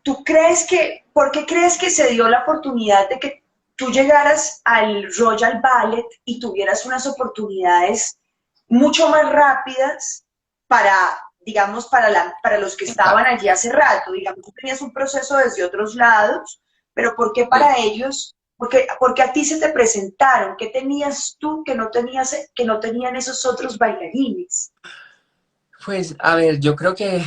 ¿por qué crees que se dio la oportunidad de que tú llegaras al Royal Ballet y tuvieras unas oportunidades mucho más rápidas para, digamos, para los que estaban Exacto. allí hace rato? Digamos, tú tenías un proceso desde otros lados, pero ¿por qué Sí. para ellos? Porque a ti se te presentaron, ¿qué tenías tú que no tenían esos otros bailarines? Pues, a ver, yo creo que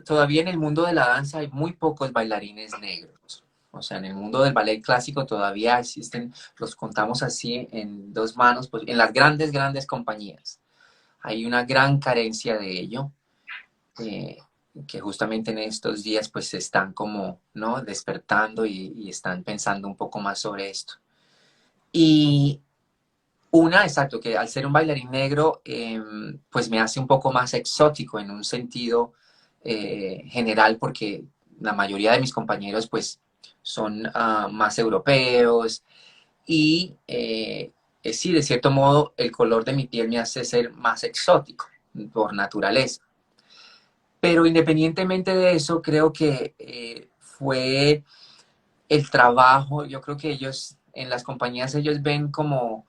todavía en el mundo de la danza hay muy pocos bailarines negros. O sea, en el mundo del ballet clásico todavía existen, los contamos así en dos manos, pues en las grandes compañías. Hay una gran carencia de ello, eh, que justamente en estos días pues se están como, ¿no? Despertando y están pensando un poco más sobre esto. Y exacto, que al ser un bailarín negro, pues me hace un poco más exótico en un sentido general, porque la mayoría de mis compañeros, pues, son más europeos y sí, de cierto modo, el color de mi piel me hace ser más exótico por naturaleza. Pero independientemente de eso, creo que fue el trabajo. Yo creo que ellos, en las compañías, ellos ven como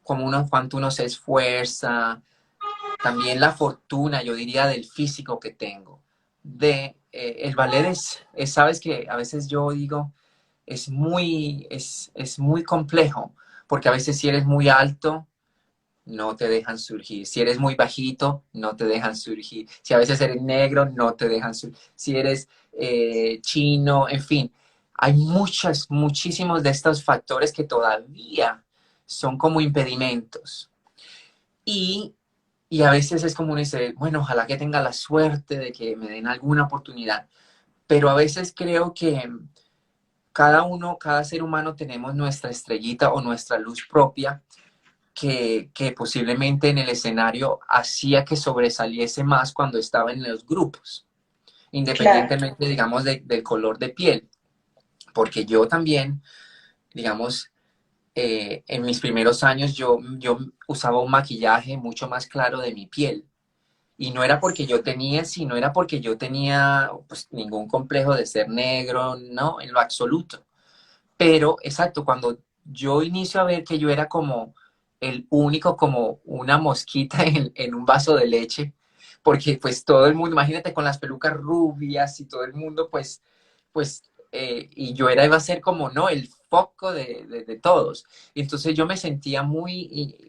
cuánto uno se esfuerza, también la fortuna, yo diría, del físico que tengo. El ballet sabes que a veces yo digo, es muy complejo, porque a veces si eres muy alto, no te dejan surgir. Si eres muy bajito, no te dejan surgir. Si a veces eres negro, no te dejan surgir. Si eres chino, en fin. Hay muchísimos de estos factores que todavía son como impedimentos. Y, y a veces es como uno dice, bueno, ojalá que tenga la suerte de que me den alguna oportunidad. Pero a veces creo que cada ser humano tenemos nuestra estrellita o nuestra luz propia que posiblemente en el escenario hacía que sobresaliese más cuando estaba en los grupos, Claro. independientemente, digamos, del color de piel. Porque yo también, digamos, en mis primeros años yo usaba un maquillaje mucho más claro de mi piel. Y no era porque yo tenía, sino era porque yo tenía pues, ningún complejo de ser negro, no, en lo absoluto. Pero, exacto, cuando yo inicio a ver que yo era como el único, como una mosquita en un vaso de leche, porque pues todo el mundo, imagínate con las pelucas rubias y todo el mundo, y yo iba a ser como, no, el foco de todos. Y entonces yo me sentía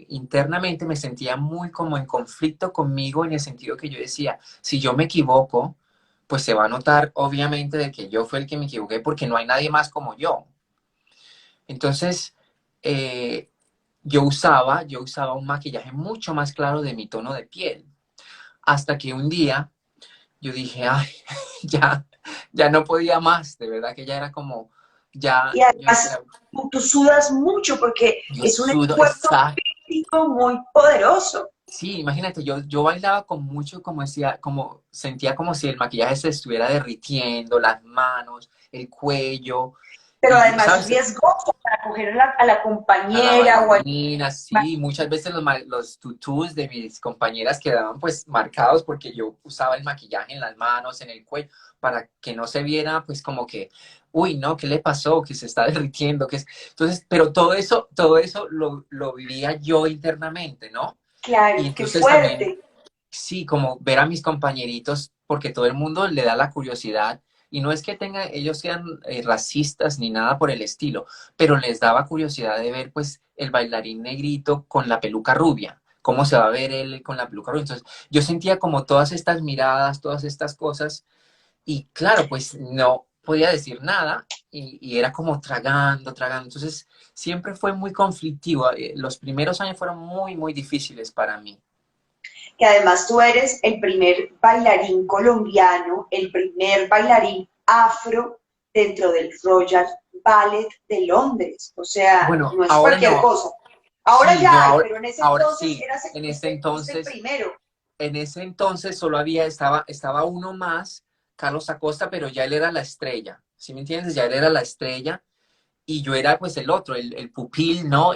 internamente me sentía muy como en conflicto conmigo en el sentido que yo decía, si yo me equivoco, pues se va a notar obviamente de que yo fui el que me equivoqué porque no hay nadie más como yo. Entonces, eh, yo usaba un maquillaje mucho más claro de mi tono de piel. Hasta que un día yo dije, ay, ya, ya no podía más. De verdad que ya era como, ya, Y yo decía, además, tú sudas mucho porque yo es un sudo, esfuerzo exacto. físico muy poderoso. Sí, imagínate, yo bailaba con mucho, como decía, como sentía como si el maquillaje se estuviera derritiendo, las manos, el cuello, Pero y, además es ¿sabes? riesgoso para coger a la A la compañera o al... bailarina, sí, muchas veces los tutús de mis compañeras quedaban pues marcados porque yo usaba el maquillaje en las manos, en el cuello, para que no se viera pues como que, uy, no, ¿qué le pasó? Que se está derritiendo, que es... Entonces, pero todo eso lo vivía yo internamente, ¿no? Y Claro, qué entonces también fuerte. sí, como ver a mis compañeritos, porque todo el mundo le da la curiosidad, y no es que ellos sean racistas ni nada por el estilo, pero les daba curiosidad de ver pues el bailarín negrito con la peluca rubia, cómo se va a ver él con la peluca rubia. Entonces yo sentía como todas estas miradas, todas estas cosas, y claro, pues no podía decir nada, y era como tragando, tragando. Entonces siempre fue muy conflictivo. Los primeros años fueron muy difíciles para mí. Que además tú eres el primer bailarín colombiano, el primer bailarín afro dentro del Royal Ballet de Londres. O sea, Bueno, no es ahora cualquier no. cosa. Ahora Sí, no, ya hay, ahora, pero en ese ahora entonces sí. En ese fuiste el entonces, primero. solo estaba uno más, Carlos Acosta, pero ya él era la estrella. ¿Sí me entiendes? Ya él era la estrella y yo era pues el otro, el pupil, ¿no?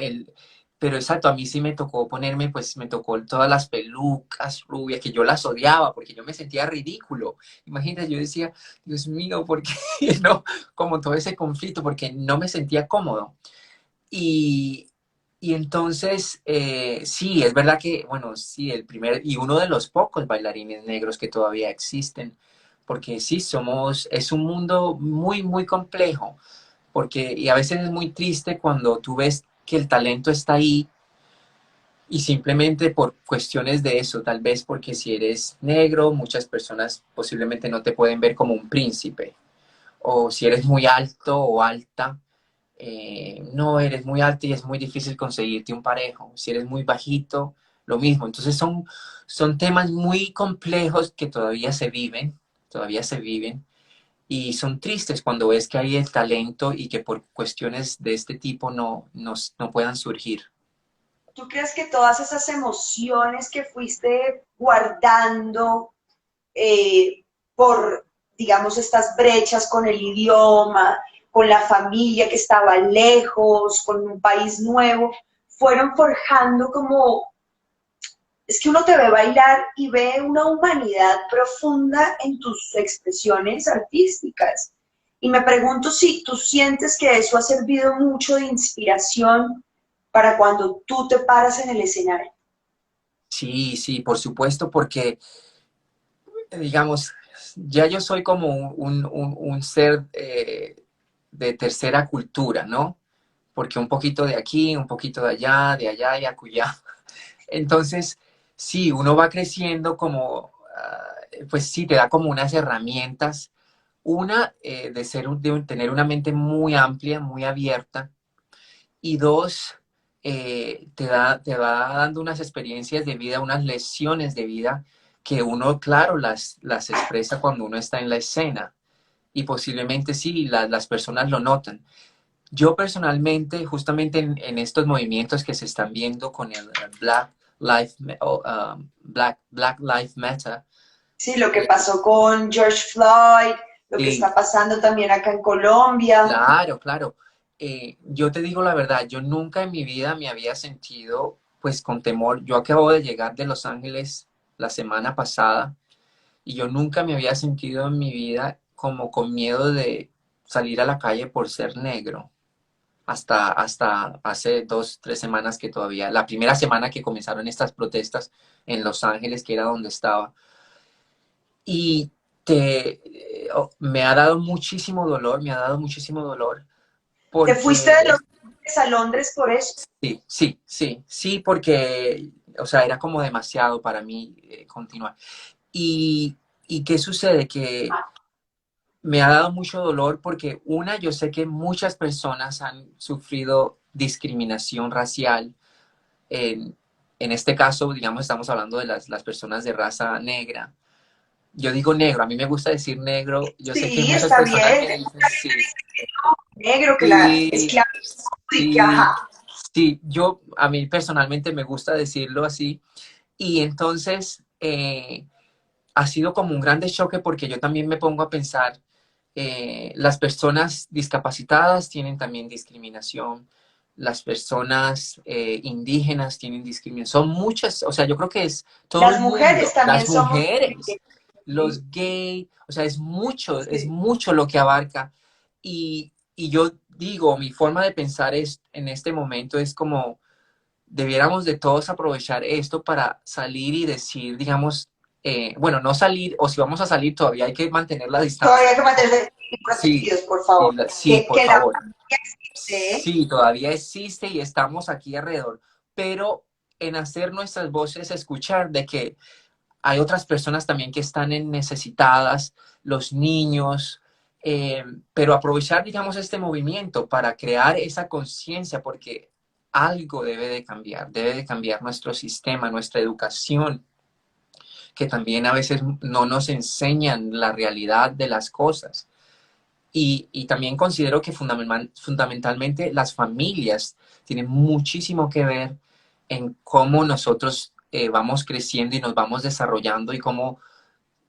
Pero exacto, a mí sí me tocó ponerme, pues me tocó todas las pelucas rubias, que yo las odiaba porque yo me sentía ridículo. Imagínate, yo decía, Dios mío, ¿por qué no? Como todo ese conflicto, porque no me sentía cómodo. Y, y entonces, sí, es verdad que, bueno, sí, el primer y uno de los pocos bailarines negros que todavía existen, porque sí, es un mundo muy complejo, porque, y a veces es muy triste cuando tú ves que el talento está ahí y simplemente por cuestiones de eso, tal vez porque si eres negro, muchas personas posiblemente no te pueden ver como un príncipe, o si eres muy alto o alta, no eres muy alto y es muy difícil conseguirte un parejo. Si eres muy bajito, lo mismo. Entonces son temas muy complejos que todavía se viven, y son tristes cuando ves que hay el talento y que por cuestiones de este tipo no puedan surgir. ¿Tú crees que todas esas emociones que fuiste guardando por, digamos, estas brechas con el idioma, con la familia que estaba lejos, con un país nuevo, fueron forjando como, es que uno te ve bailar y ve una humanidad profunda en tus expresiones artísticas? Y me pregunto si tú sientes que eso ha servido mucho de inspiración para cuando tú te paras en el escenario. Sí, sí, por supuesto, porque, digamos, ya yo soy como un ser de tercera cultura, ¿no? Porque un poquito de aquí, un poquito de allá y acullá. Entonces, sí, uno va creciendo como, pues sí, te da como unas herramientas. Una, de tener una mente muy amplia, muy abierta. Y dos, te va dando unas experiencias de vida, unas lecciones de vida que uno, claro, las expresa cuando uno está en la escena. Y posiblemente sí, las personas lo notan. Yo personalmente, justamente en estos movimientos que se están viendo con el Black Lives Matter, Sí, lo que eh, pasó con George Floyd, lo que sí, está pasando también acá en Colombia. claro, claro. Yo te digo la verdad, yo nunca en mi vida me había sentido pues con temor. Yo acabo de llegar de Los Ángeles la semana pasada y yo nunca me había sentido en mi vida como con miedo de salir a la calle por ser negro. Hasta hace 2, 3 semanas que todavía, la primera semana que comenzaron estas protestas en Los Ángeles, que era donde estaba. Y me ha dado muchísimo dolor, me ha dado muchísimo dolor, ¿Te fuiste porque de Los Ángeles a Londres por eso? sí, sí, sí, sí, porque, o sea, era como demasiado para mí continuar. Y, ¿Y qué sucede? Que me ha dado mucho dolor porque una, yo sé que muchas personas han sufrido discriminación racial. En, en este caso, digamos, estamos hablando de las personas de raza negra. Yo digo negro, a mí me gusta decir negro. Yo sé que Sí, muchas está personas bien. me dicen sí. Negro, que la Sí, esclavitud y que sí, ajá. sí, yo a mí personalmente me gusta decirlo así. Y entonces ha sido como un grande choque porque yo también me pongo a pensar, las personas discapacitadas tienen también discriminación, las personas indígenas tienen discriminación, son muchas, o sea, yo creo que es todo el Las mundo, mujeres también las somos mujeres, sí, los gays, o sea, es sí. mucho lo que abarca. Y yo digo, mi forma de pensar es, en este momento es como debiéramos de todos aprovechar esto para salir y decir, digamos, bueno, no salir, o si vamos a salir todavía hay que mantener la Todavía distancia. hay que mantenerse Sí, protegidos, por favor. sí, por Que la favor. familia existe, Sí, todavía existe y estamos aquí alrededor, pero en hacer nuestras voces escuchar de que hay otras personas también que están en necesitadas, los niños, pero aprovechar, digamos, este movimiento para crear esa conciencia, porque algo debe de cambiar nuestro sistema, nuestra educación, que también a veces no nos enseñan la realidad de las cosas. Y también considero que fundamentalmente las familias tienen muchísimo que ver en cómo nosotros vamos creciendo y nos vamos desarrollando y cómo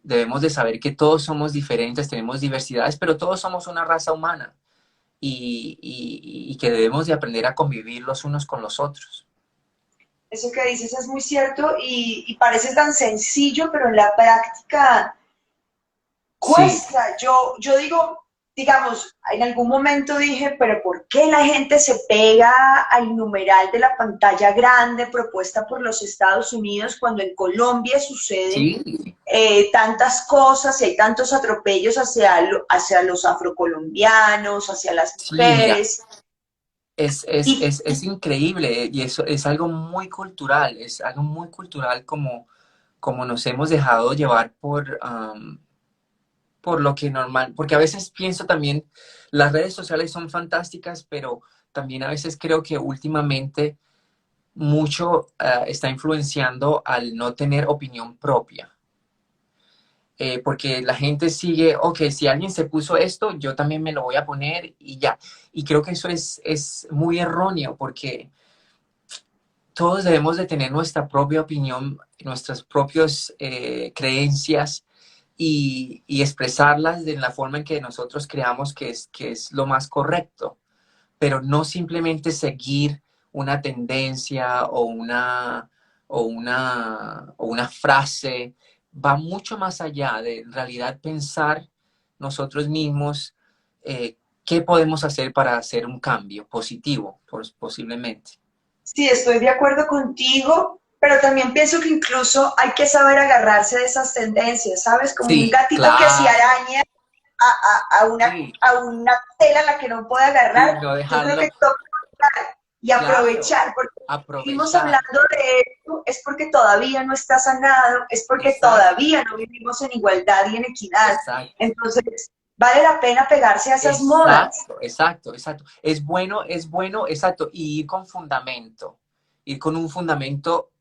debemos de saber que todos somos diferentes, tenemos diversidades, pero todos somos una raza humana y que debemos de aprender a convivir los unos con los otros. eso que dices es muy cierto y parece tan sencillo, pero en la práctica Sí, cuesta. Yo digo, digamos, en algún momento dije, pero ¿por qué la gente se pega al numeral de la pantalla grande propuesta por los Estados Unidos cuando en Colombia suceden sí, tantas cosas y hay tantos atropellos hacia los afrocolombianos, hacia las sí, mira, mujeres? Y es increíble y eso es algo muy cultural, es algo muy cultural como nos hemos dejado llevar por lo que normal, porque a veces pienso también, las redes sociales son fantásticas, pero también a veces creo que últimamente mucho está influenciando al no tener opinión propia. Porque la gente sigue, ok, si alguien se puso esto, yo también me lo voy a poner y ya. Y creo que eso es muy erróneo porque todos debemos de tener nuestra propia opinión, nuestras propias creencias y expresarlas de la forma en que nosotros creamos que es lo más correcto, pero no simplemente seguir una tendencia o una frase. Va mucho más allá de en realidad pensar nosotros mismos qué podemos hacer para hacer un cambio positivo, posiblemente. sí, estoy de acuerdo contigo. pero también pienso que incluso hay que saber agarrarse de esas tendencias, ¿sabes? Como un Sí, gatito que si claro, araña sí, a una tela a la que no puede sí, agarrar, no yo creo dejarlo, que toca y claro, aprovechar, porque seguimos aprovechar, hablando de esto, es porque todavía no está sanado, es porque exacto, todavía no vivimos en igualdad y en equidad. exacto. Entonces, vale la pena pegarse a esas modas. Exacto, exacto, exacto. Es bueno, exacto, y ir con fundamento, ir con un fundamento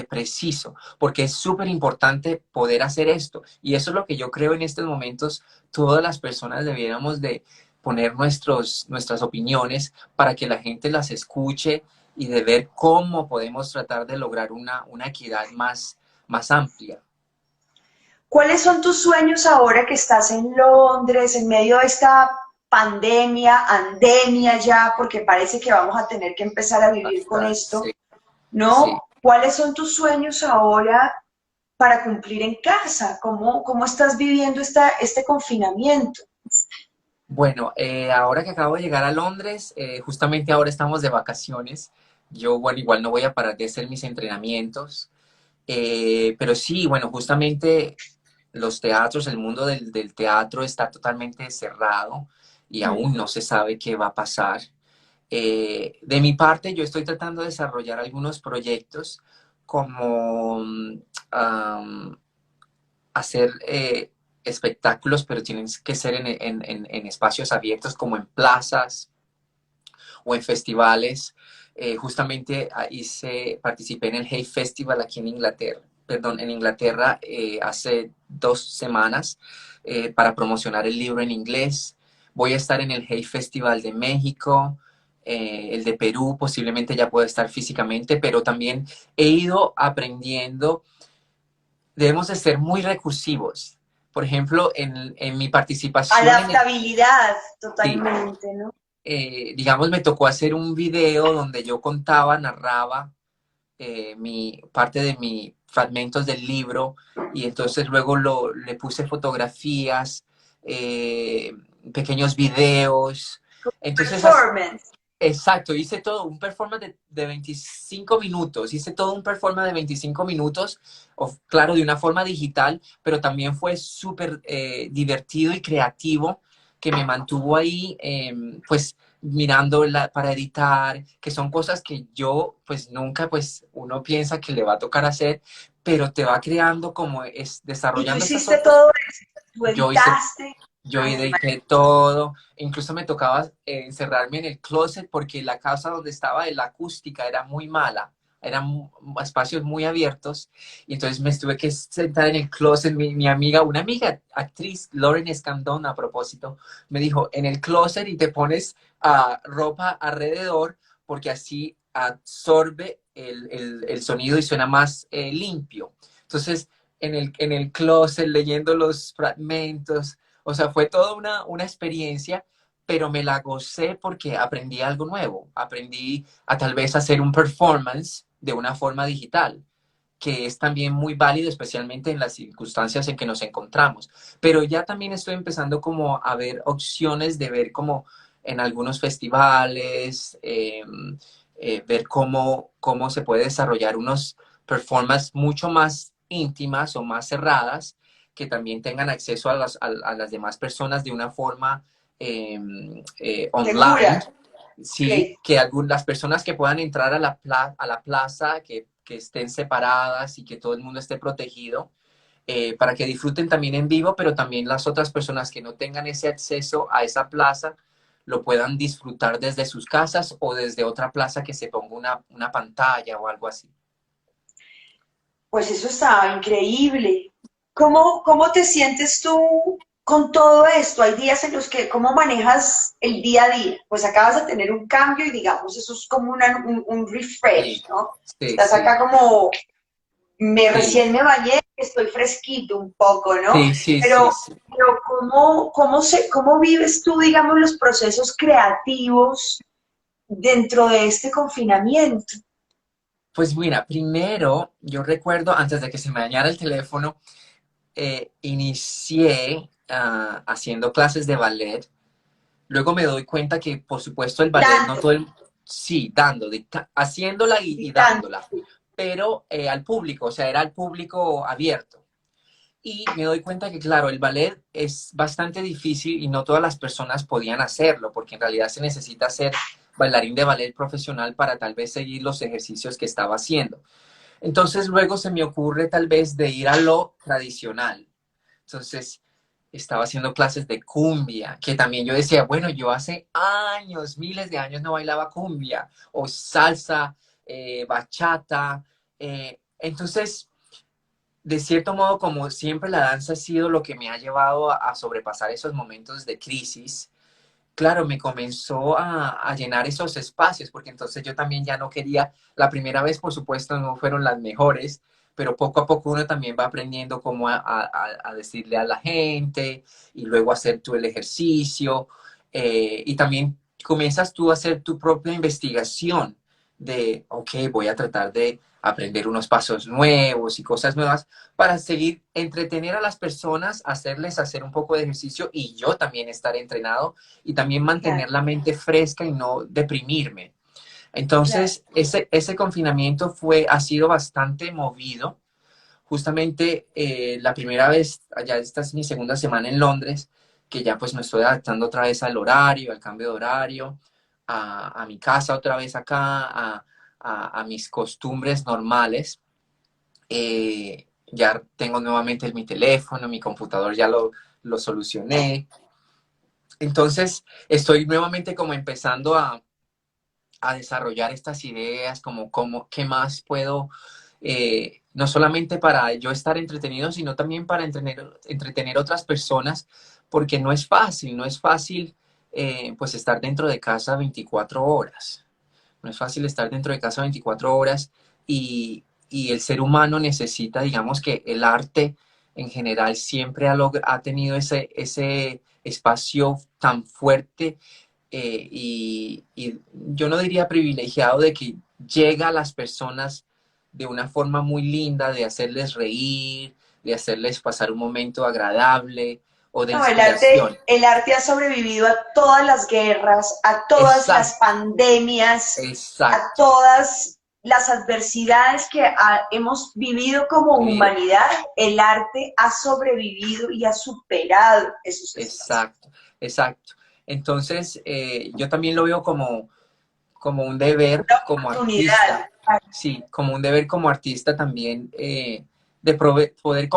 preciso, porque es súper importante poder hacer esto. Y eso es lo que yo creo en estos momentos, todas las personas debiéramos de poner nuestras opiniones para que la gente las escuche y de ver cómo podemos tratar de lograr una equidad más amplia. ¿Cuáles son tus sueños ahora que estás en Londres, en medio de esta pandemia, andemia ya, porque parece que vamos a tener que empezar a vivir con Bastante, esto, sí, sí. ¿no? ¿Cuáles son tus sueños ahora para cumplir en casa? ¿Cómo estás viviendo este confinamiento? Bueno, ahora que acabo de llegar a Londres, justamente ahora estamos de vacaciones. Yo, bueno, igual no voy a parar de hacer mis entrenamientos, pero sí, bueno, justamente los teatros, el mundo del teatro está totalmente cerrado y aún no se sabe qué va a pasar. De mi parte, yo estoy tratando de desarrollar algunos proyectos como hacer espectáculos, pero tienen que ser en espacios abiertos como en plazas o en festivales. Justamente participé en el Hay Festival aquí en Inglaterra, perdón, en Inglaterra hace 2 semanas para promocionar el libro en inglés. Voy a estar en el Hay Festival de México, el de Perú posiblemente ya pueda estar físicamente, pero también he ido aprendiendo. Debemos de ser muy recursivos. Por ejemplo, en mi participación en el... Adaptabilidad, Sí, totalmente, ¿no? digamos, me tocó hacer un video donde yo contaba, narraba parte de mis fragmentos del libro y entonces luego le puse fotografías, eh, pequeños videos. Entonces, Performance. exacto, hice todo un performance de 25 minutos, hice todo un performance de 25 minutos, claro, de una forma digital, pero también fue súper divertido y creativo que me mantuvo ahí, pues mirando para editar, que son cosas que yo pues nunca, pues uno piensa que le va a tocar hacer, pero te va creando como es Y tú desarrollando esas hiciste otras. todo eso, tú Yo hice editaste. yo Ay, edité todo, incluso me tocaba encerrarme en el closet porque la casa donde estaba la acústica era muy mala, eran espacios muy abiertos y entonces me tuve que sentar en el closet. Mi amiga, una amiga actriz, Lauren Escandón, a propósito, me dijo, en el closet y te pones ropa alrededor porque así absorbe el sonido y suena más limpio. Entonces, en el closet leyendo los fragmentos, o sea, fue toda una experiencia, pero me la gocé porque aprendí algo nuevo. Aprendí a tal vez hacer un performance de una forma digital, que es también muy válido, especialmente en las circunstancias en que nos encontramos. Pero ya también estoy empezando como a ver opciones de ver como en algunos festivales, ver cómo se puede desarrollar unos performances mucho más íntimas o más cerradas que también tengan acceso a las demás personas de una forma online. segura. Ok. Sí, que las personas que puedan entrar a la plaza, que estén separadas y que todo el mundo esté protegido, para que disfruten también en vivo, pero también las otras personas que no tengan ese acceso a esa plaza lo puedan disfrutar desde sus casas o desde otra plaza que se ponga una pantalla o algo así. Pues eso estaba increíble. ¿Cómo te sientes tú con todo esto? Hay días en los que, ¿cómo manejas el día a día? Pues acabas de tener un cambio y digamos, eso es como un Sí, refresh, ¿no? sí, Estás sí, acá como, sí, recién me bañé, estoy fresquito un poco, ¿no? sí, sí, sí, Pero, sí. pero ¿cómo vives tú, digamos, los procesos creativos dentro de este confinamiento? Pues mira, primero yo recuerdo, antes de que se me dañara el teléfono, inicié haciendo clases de ballet. Luego me doy cuenta que, por supuesto, el ballet no Dando, todo el... Sí, dando, haciéndola y dictando, dándola. sí. pero al público, o sea, era al público abierto. Y me doy cuenta que, claro, el ballet es bastante difícil y no todas las personas podían hacerlo, porque en realidad se necesita ser bailarín de ballet profesional para tal vez seguir los ejercicios que estaba haciendo. Entonces luego se me ocurre tal vez de ir a lo tradicional. Entonces estaba haciendo clases de cumbia, que también yo decía, bueno, yo hace años, miles de años no bailaba cumbia, o salsa, bachata. Entonces, de cierto modo, como siempre la danza ha sido lo que me ha llevado a sobrepasar esos momentos de crisis, claro, me comenzó a llenar esos espacios, porque entonces yo también ya no quería, la primera vez por supuesto no fueron las mejores, pero poco a poco uno también va aprendiendo cómo a decirle a la gente y luego hacer tú el ejercicio y también comienzas tú a hacer tu propia investigación de, ok, voy a tratar de aprender unos pasos nuevos y cosas nuevas para seguir entretener a las personas, hacerles hacer un poco de ejercicio y yo también estar entrenado y también Claro, mantener la mente fresca y no deprimirme. claro. Entonces, ese confinamiento ha sido bastante movido. Justamente la primera vez, ya esta es mi segunda semana en Londres, que ya pues me estoy adaptando otra vez al horario, al cambio de horario, a mi casa otra vez acá, a mis costumbres normales. Ya tengo nuevamente mi teléfono, mi computador ya lo solucioné. Entonces, estoy nuevamente como empezando a desarrollar estas ideas, como qué más puedo, no solamente para yo estar entretenido, sino también para entretener otras personas, porque no es fácil pues estar dentro de casa 24 horas. No es fácil estar dentro de casa 24 horas y el ser humano necesita, digamos que el arte en general siempre ha tenido ese espacio tan fuerte y yo no diría privilegiado de que llega a las personas de una forma muy linda, de hacerles reír, de hacerles pasar un momento agradable o de No, inspiración. el arte ha sobrevivido a todas las guerras, a todas las Exacto, pandemias, a exacto. todas las adversidades que hemos vivido como Sí, humanidad. El arte ha sobrevivido y ha superado esos espacios. exacto, exacto. Entonces, yo también lo veo como un deber Una como oportunidad. artista, sí, como un deber como artista también de poder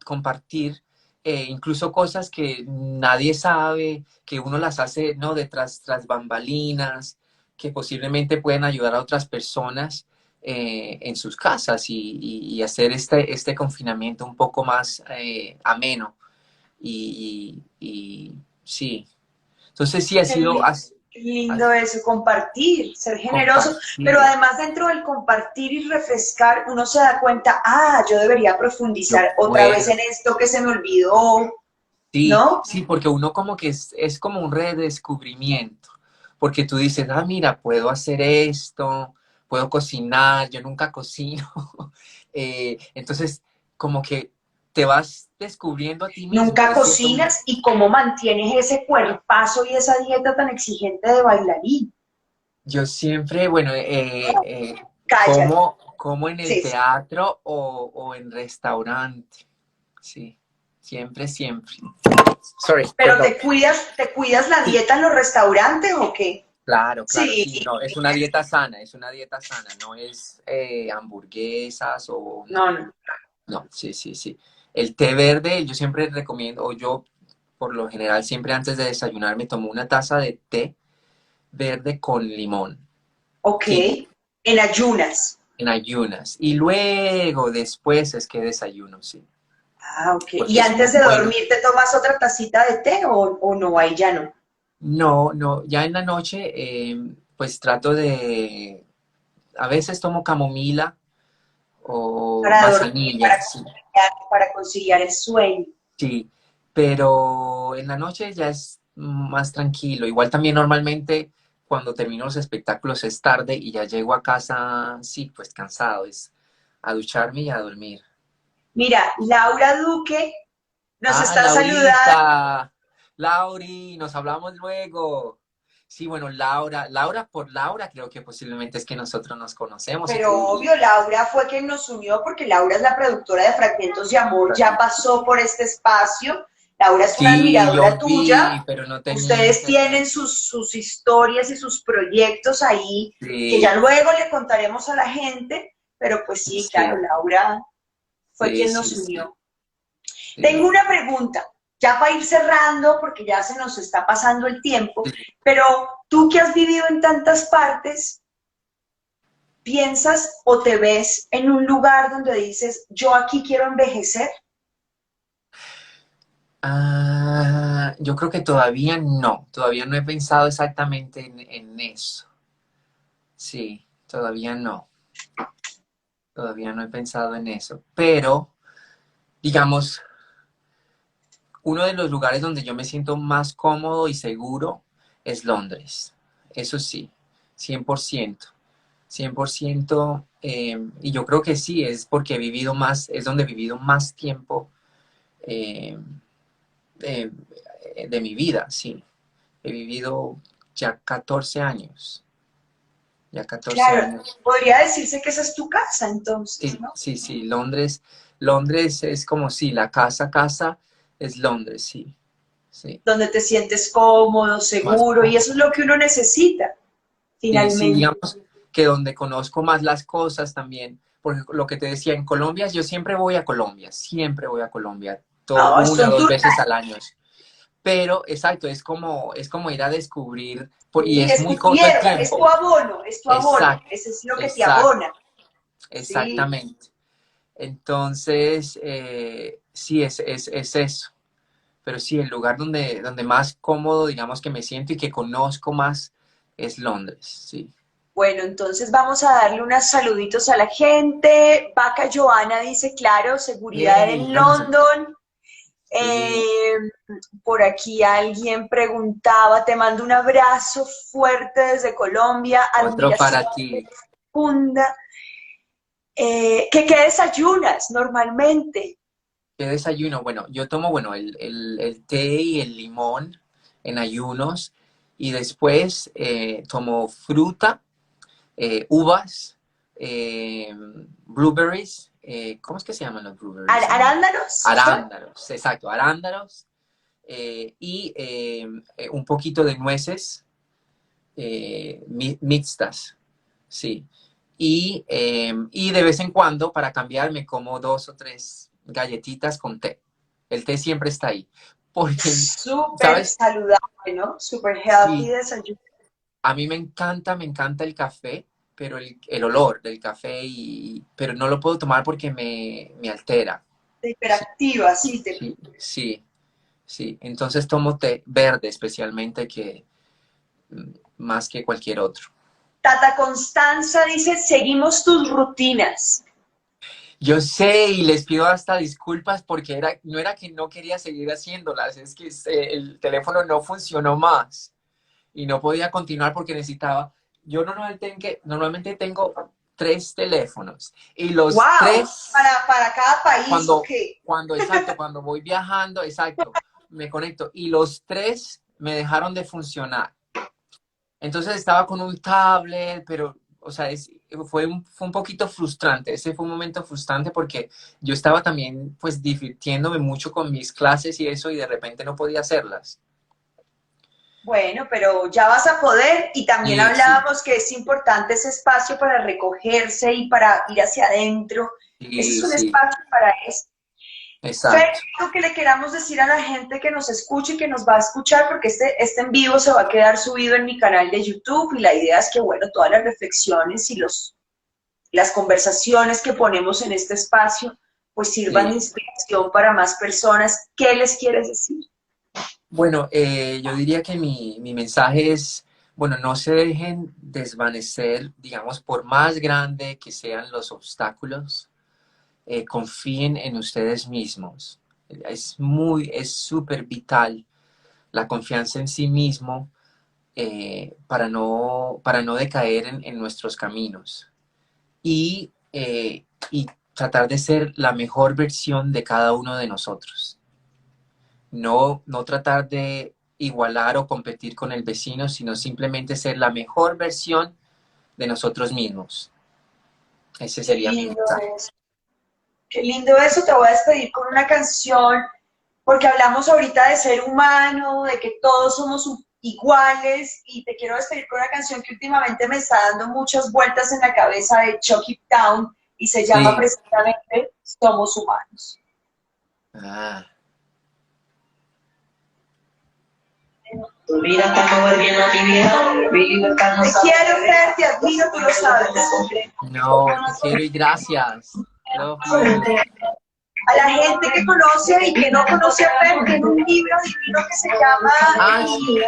compartir incluso cosas que nadie sabe, que uno las hace, ¿no? Detrás tras bambalinas, que posiblemente pueden ayudar a otras personas en sus casas y hacer este confinamiento un poco más ameno. Y sí, entonces sí ha Qué sido qué lindo eso, compartir, ser generoso, pero compartir. además dentro del compartir y refrescar, uno se da cuenta, yo debería Yo profundizar otra vez puedo. en esto que se me olvidó, Sí, ¿no? sí, porque uno como que es como un redescubrimiento, porque tú dices, mira, puedo hacer esto, puedo cocinar, yo nunca cocino. Entonces, como que te vas descubriendo a ti mismo, Nunca de cierto modo. cocinas y cómo mantienes ese cuerpazo y esa dieta tan exigente de bailarín. Yo siempre, bueno, Cállate. como en el Sí, sí. teatro o en restaurante, sí, siempre, siempre. Sorry, Pero perdón. te cuidas la Sí, dieta en los restaurantes o qué? claro, claro, Sí, sí, no, es una dieta sana, no es hamburguesas o no, no, no. no, sí, sí, sí. El té verde, yo siempre recomiendo, o yo por lo general siempre antes de desayunar me tomo una taza de té verde con limón, Ok, tibio, en ayunas. en ayunas, y luego después es que desayuno, sí, Ok. ¿Y porque es muy antes de bueno. dormir te tomas otra tacita de té o no? Ahí ya no. No, no, ya en la noche pues trato de, a veces tomo camomila o Para dormir, manzanilla, sí, para conciliar el sueño. sí, pero en la noche ya es más tranquilo. Igual también normalmente cuando termino los espectáculos es tarde y ya llego a casa, sí, pues cansado, es a ducharme y a dormir. Mira, Laura Duque nos Ah, está saludando. Laurita, Lauri, nos hablamos luego. Sí, bueno, Laura por Laura creo que posiblemente es que nosotros nos conocemos. Pero obvio, Laura fue quien nos unió porque Laura es la productora de Fragmentos de Amor, ya pasó por este espacio. Laura es una Sí, admiradora yo tuya. vi, pero no tenía Ustedes internet. tienen sus historias y sus proyectos ahí que ya Sí, luego le contaremos a la gente, pero pues sí, claro, sí, Laura fue sí, quien sí, nos sí, unió. Tengo sí, una pregunta, ya para ir cerrando, porque ya se nos está pasando el tiempo, sí. pero tú que has vivido en tantas partes, ¿piensas o te ves en un lugar donde dices, yo aquí quiero envejecer? Yo creo que todavía no he pensado exactamente en eso. Sí, todavía no he pensado en eso. Pero, digamos, uno de los lugares donde yo me siento más cómodo y seguro es Londres. Eso sí, 100%. 100%, y yo creo que sí, es porque he vivido más, es donde he vivido más tiempo eh, eh, de mi vida, sí. He vivido ya 14 años, ya 14 Claro, años. podría decirse que esa es tu casa entonces, Sí, ¿no? sí, sí, Londres es como si la casa es Londres, sí, sí. Donde te sientes cómodo, Más seguro, y eso es cómodo. lo que uno necesita, Sí, sí, finalmente. digamos que donde conozco más las cosas también, porque lo que te decía, en Colombia, yo siempre voy a Colombia, No, una o son dos tus, veces al año. Pero, exacto, es como ir a descubrir, y sí, es es muy tu corto el tierra, tiempo. es tu abono, Exacto, ese es lo que te exacto, abona, sí. exactamente. Entonces, sí, es eso. Pero sí, el lugar donde más cómodo, digamos, que me siento y que conozco más es Londres, sí. Bueno, entonces vamos a darle unos saluditos a la gente. Vaca Joana dice, claro, seguridad Hey, en buenísimo. London. Sí, Eh, por aquí alguien preguntaba, te mando un abrazo fuerte desde Colombia, otro admiración para ti. profunda. ¿Qué desayunas normalmente? ¿Qué desayuno? Bueno, yo tomo, bueno, el té y el limón en ayunos y después tomo fruta, uvas, blueberries, ¿cómo es que se llaman los blueberries ¿Arándanos son? arándanos, exacto, arándanos, y un poquito de nueces mixtas, sí. Y de vez en cuando, para cambiar, me como dos o tres galletitas con té. El té siempre está ahí. Porque, Súper ¿sabes? saludable, ¿no? Súper healthy Sí, desayuno. a mí me encanta el café, pero el olor del café, pero no lo puedo tomar porque me altera. Sí, Hiperactiva, sí. sí, sí, sí. Entonces tomo té verde especialmente que más que cualquier otro. Tata Constanza dice, seguimos tus rutinas. Yo sé y les pido hasta disculpas porque no era que no quería seguir haciéndolas, es que el teléfono no funcionó más y no podía continuar porque necesitaba. Yo normalmente tengo tres teléfonos y los ¡Wow! tres, Para cada país, ok. exacto, cuando voy viajando, exacto, me conecto y los tres me dejaron de funcionar. Entonces estaba con un tablet, pero, o sea, fue un poquito frustrante. Ese fue un momento frustrante porque yo estaba también, pues, divirtiéndome mucho con mis clases y eso, y de repente no podía hacerlas. Bueno, pero ya vas a poder y también Y sí, hablábamos que es importante ese espacio para recogerse y para ir hacia adentro. Ese es sí, un sí, espacio para eso. Fer, exacto. algo que le queramos decir a la gente que nos escuche y que nos va a escuchar, porque este en vivo se va a quedar subido en mi canal de YouTube y la idea es que, bueno, todas las reflexiones y las conversaciones que ponemos en este espacio, pues sirvan de Sí. inspiración para más personas. ¿Qué les quieres decir? Bueno, yo diría que mi mensaje es, bueno, no se dejen desvanecer, digamos, por más grande que sean los obstáculos, confíen en ustedes mismos. Es súper vital la confianza en sí mismo para no decaer en nuestros caminos y tratar de ser la mejor versión de cada uno de nosotros. No tratar de igualar o competir con el vecino, sino simplemente ser la mejor versión de nosotros mismos. Ese Qué sería mi lindo mensaje. eso. Qué lindo eso. Te voy a despedir con una canción, porque hablamos ahorita de ser humano, de que todos somos iguales, y te quiero despedir con una canción que últimamente me está dando muchas vueltas en la cabeza, de Chucky Town, y se llama Sí. precisamente Somos Humanos. Ah. Tu vida está volviendo a mi vida. Mi libertad no Te sabe quiero, Fer, te admiro, tú lo sabes. No, te quiero y gracias. Love you. A la gente que conoce y que no conoce a Fer, tiene un libro divino que se llama Ah, sí.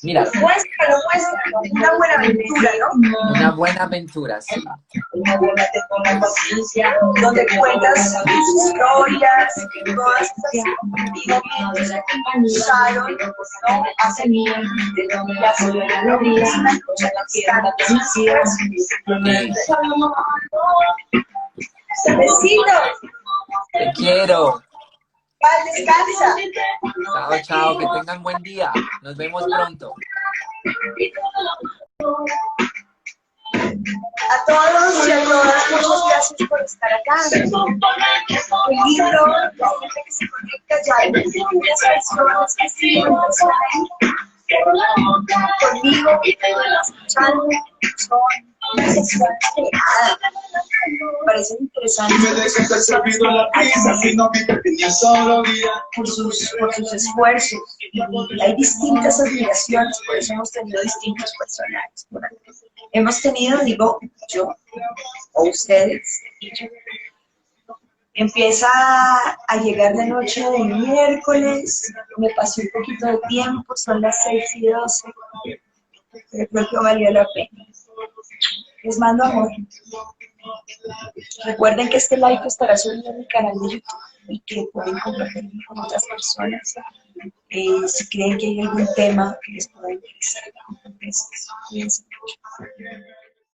Mira, Muéstralo, muéstralo, una buena aventura, ¿no? una buena aventura, sí. Donde cuentas tus historias, todas esas momentos que usaron, ¿no? Hace bien, y hace es una lucha constante. Besitos, Te quiero. descansa. Chao, chao. Que tengan buen día. Nos vemos pronto. A todos y a todas, muchas gracias por estar acá. El libro, la gente que se conecta, ya hay muchas personas que siguen conmigo, escuchando, son unas sesiones creadas. Me parece interesante por sus esfuerzos. Y hay distintas admiraciones, por eso hemos tenido distintos personajes por aquí. Hemos tenido, digo, yo o ustedes y yo. Empieza a llegar la noche de miércoles, me pasé un poquito de tiempo, son las 6:12, pero creo que valió la pena. Les mando amor. Recuerden que este live estará subido en mi canal de YouTube y que pueden compartirlo con otras personas si creen que hay algún tema que les pueda interesar. Gracias. Cuídense mucho.